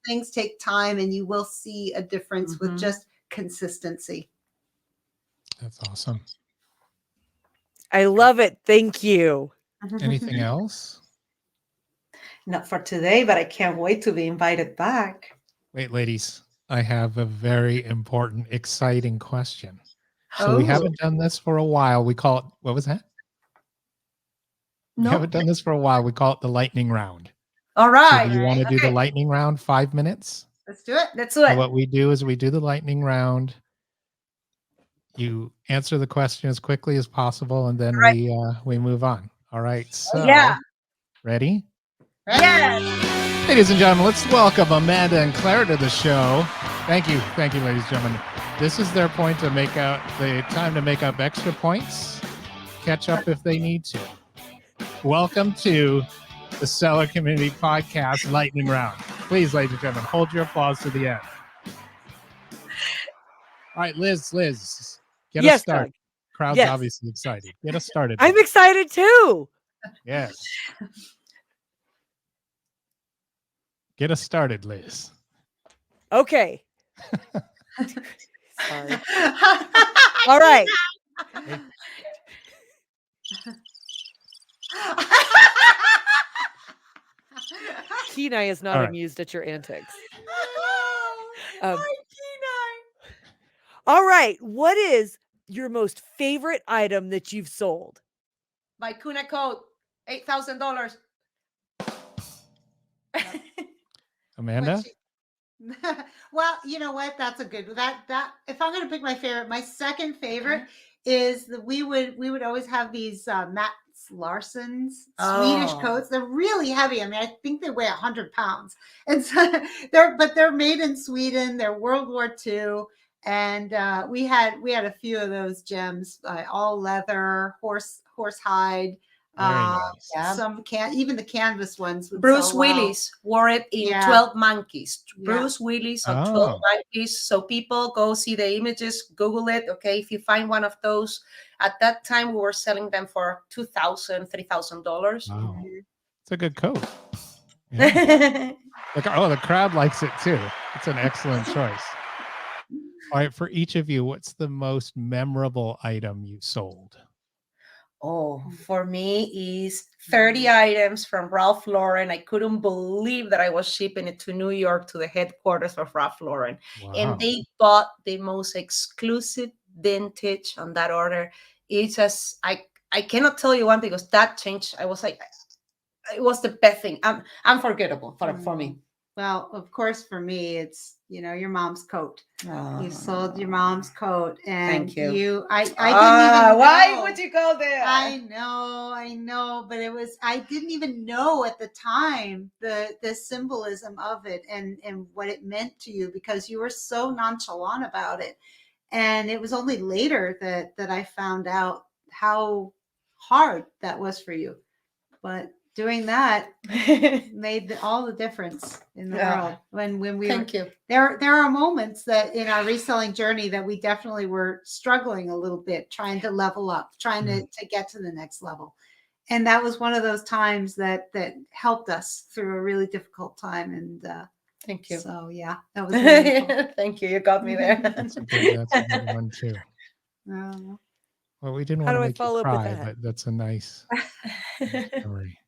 things take time, and you will see a difference with just consistency. That's awesome. I love it. Thank you. Anything else? Not for today, but I can't wait to be invited back. Wait, ladies, I have a very important, exciting question. So we Oh, haven't done this for a while. We call it, what was that? We no. haven't done this for a while. We call it the lightning round. All So right. do you want to do the Okay. lightning round 5 minutes? Let's do it. Let's do So it. what we do is we do the lightning round. You answer the question as quickly as possible, and then Right. we move on. All right. So Yeah. ready? Yes. Ladies and gentlemen, let's welcome Amanda and Clara to the show. Thank you, ladies and gentlemen. This is their point to make out the time to make up extra points, catch up if they need to. Welcome to the Seller Community Podcast Lightning Round. Please, ladies and gentlemen, hold your applause to the end. All right, Liz, get Yes, us started. Doug. Crowd's Yes. obviously excited. Get us started. I'm Liz. excited too. Yes. Get us started, Liz. Okay. Sorry. All right. Kenai is not All right. amused at your antics. Hi, Um, Kenai. All right. What is your most favorite item that you've sold? My Kuna coat, $8,000. Amanda? Well, you know what? That's a good that if I'm going to pick my favorite, my second favorite is that we would always have these Mats Larson's Swedish Oh. coats. They're really heavy. I mean, I think they weigh 100 pounds, and so they're made in Sweden. They're World War II, and we had a few of those gems, all leather, horse hide. Very nice. Yeah. Even the canvas ones. Would Bruce sell well. Willis wore it in Yeah. 12 Monkeys. Yeah. Bruce Willis on Oh. 12 Monkeys. So people go see the images, Google it. Okay. If you find one of those, at that time, we were selling them for $2,000, $3,000. Wow. It's a good coat. Yeah. The crowd likes it too. It's an excellent choice. All right, for each of you, what's the most memorable item you sold? Oh, for me is 30 items from Ralph Lauren. I couldn't believe that I was shipping it to New York to the headquarters of Ralph Lauren. Wow. And they bought the most exclusive vintage on that order. It's just, I cannot tell you one because that changed. I was like, it was the best thing. Unforgettable for me. Well, of course, for me, it's your mom's coat. Oh. You sold your mom's coat, and Thank you. I didn't even why know. would you go there? I know, but I didn't even know at the time the symbolism of it and what it meant to you, because you were so nonchalant about it. And it was only later that I found out how hard that was for you. But doing that made all the difference in the world. When we Thank you. there are moments that in our reselling journey that we definitely were struggling a little bit, trying to level up, trying to get to the next level. And that was one of those times that helped us through a really difficult time. And Thank you. so yeah, that was wonderful. Thank you. You got me there. That's a good one too. Well, we didn't How want do to I make you follow up with cry, that? but that's a nice story.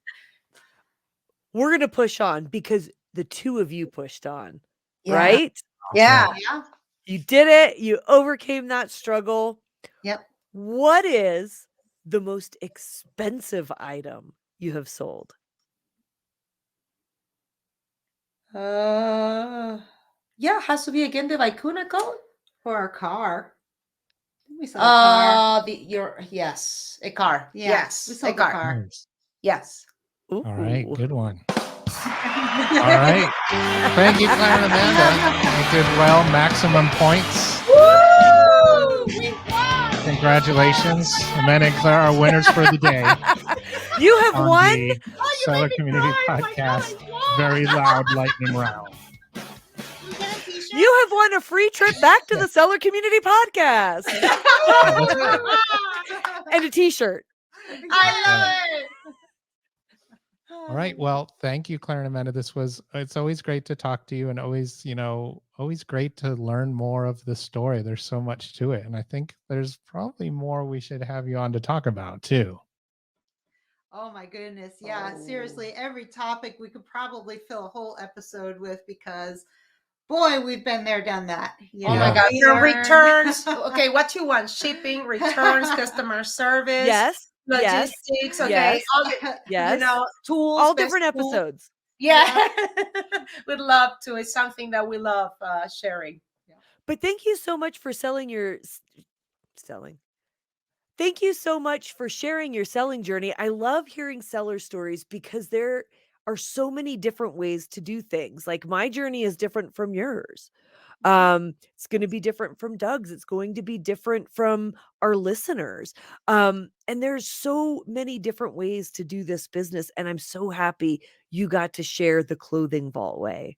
We're going to push on because the two of you pushed on, Yeah. right? Yeah. Yeah. You did it. You overcame that struggle. Yep. What is the most expensive item you have sold? Yeah, has to be again the Vicuna coat. For our car. We sold a car. Yes, a car. Yeah, Yes, we sold a the car. car. Nice. Yes. All right, Ooh. good one. All right. Thank you, Clara and Amanda. You did well. Maximum points. Woo! We won! Congratulations. Amanda and Clara are winners for the day You have on won. the Seller Community Podcast Very Loud Lightning Round. You have won a free trip back to the Seller Community Podcast Oh, that's right. and a t-shirt. I love it. All right. Well, thank you, Clara and Amanda. It's always great to talk to you and always, always great to learn more of the story. There's so much to it. And I think there's probably more we should have you on to talk about too. Oh my goodness. Yeah, seriously, every topic we could probably fill a whole episode with because boy, we've been there, done that. Oh my Yeah. God. We From learned- returns. Okay, what you want? Shipping, returns, customer service, Yes. Yes. logistics. Okay, Yes. all the, Yes. tools. All best different tools. episodes. Yeah, we'd love to. It's something that we love sharing. But thank you so much for selling. Thank you so much for sharing your selling journey. I love hearing seller stories because there are so many different ways to do things. Like my journey is different from yours. It's going to be different from Doug's. It's going to be different from our listeners. And there's so many different ways to do this business. And I'm so happy you got to share the clothing vault way.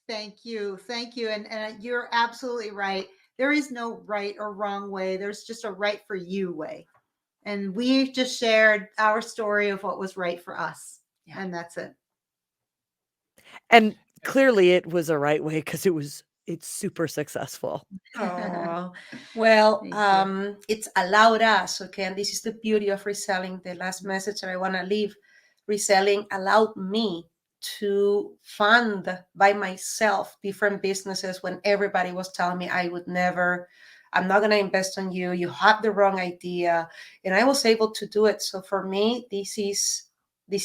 Thank you. Thank you. And you're absolutely right. There is no right or wrong way. There's just a right for you way. And we just shared our story of what was right for us. Yeah. And that's it. And clearly it was a right way because it's super successful. Oh, well, Thank you. it's allowed us, okay, and this is the beauty of reselling. The last message that I want to leave, reselling allowed me to fund by myself different businesses when everybody was telling me I would never, I'm not going to invest on you, you have the wrong idea, and I was able to do it. So for me, this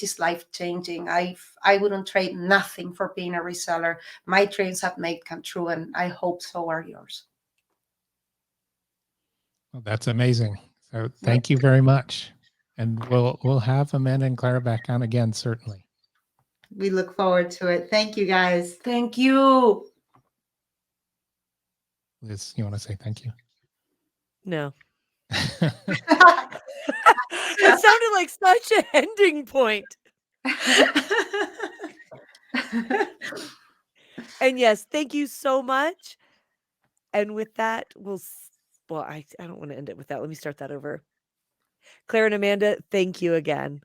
is life changing. I wouldn't trade nothing for being a reseller. My dreams have made come true, and I hope so are yours. Well, that's amazing. So thank you very much. And we'll have Amanda and Clara back on again, certainly. We look forward to it. Thank you guys. Thank you. Liz, you want to say thank you? No. It sounded like such an ending point. And yes, thank you so much. And with that, I don't want to end it with that. Let me start that over. Clara and Amanda, thank you again.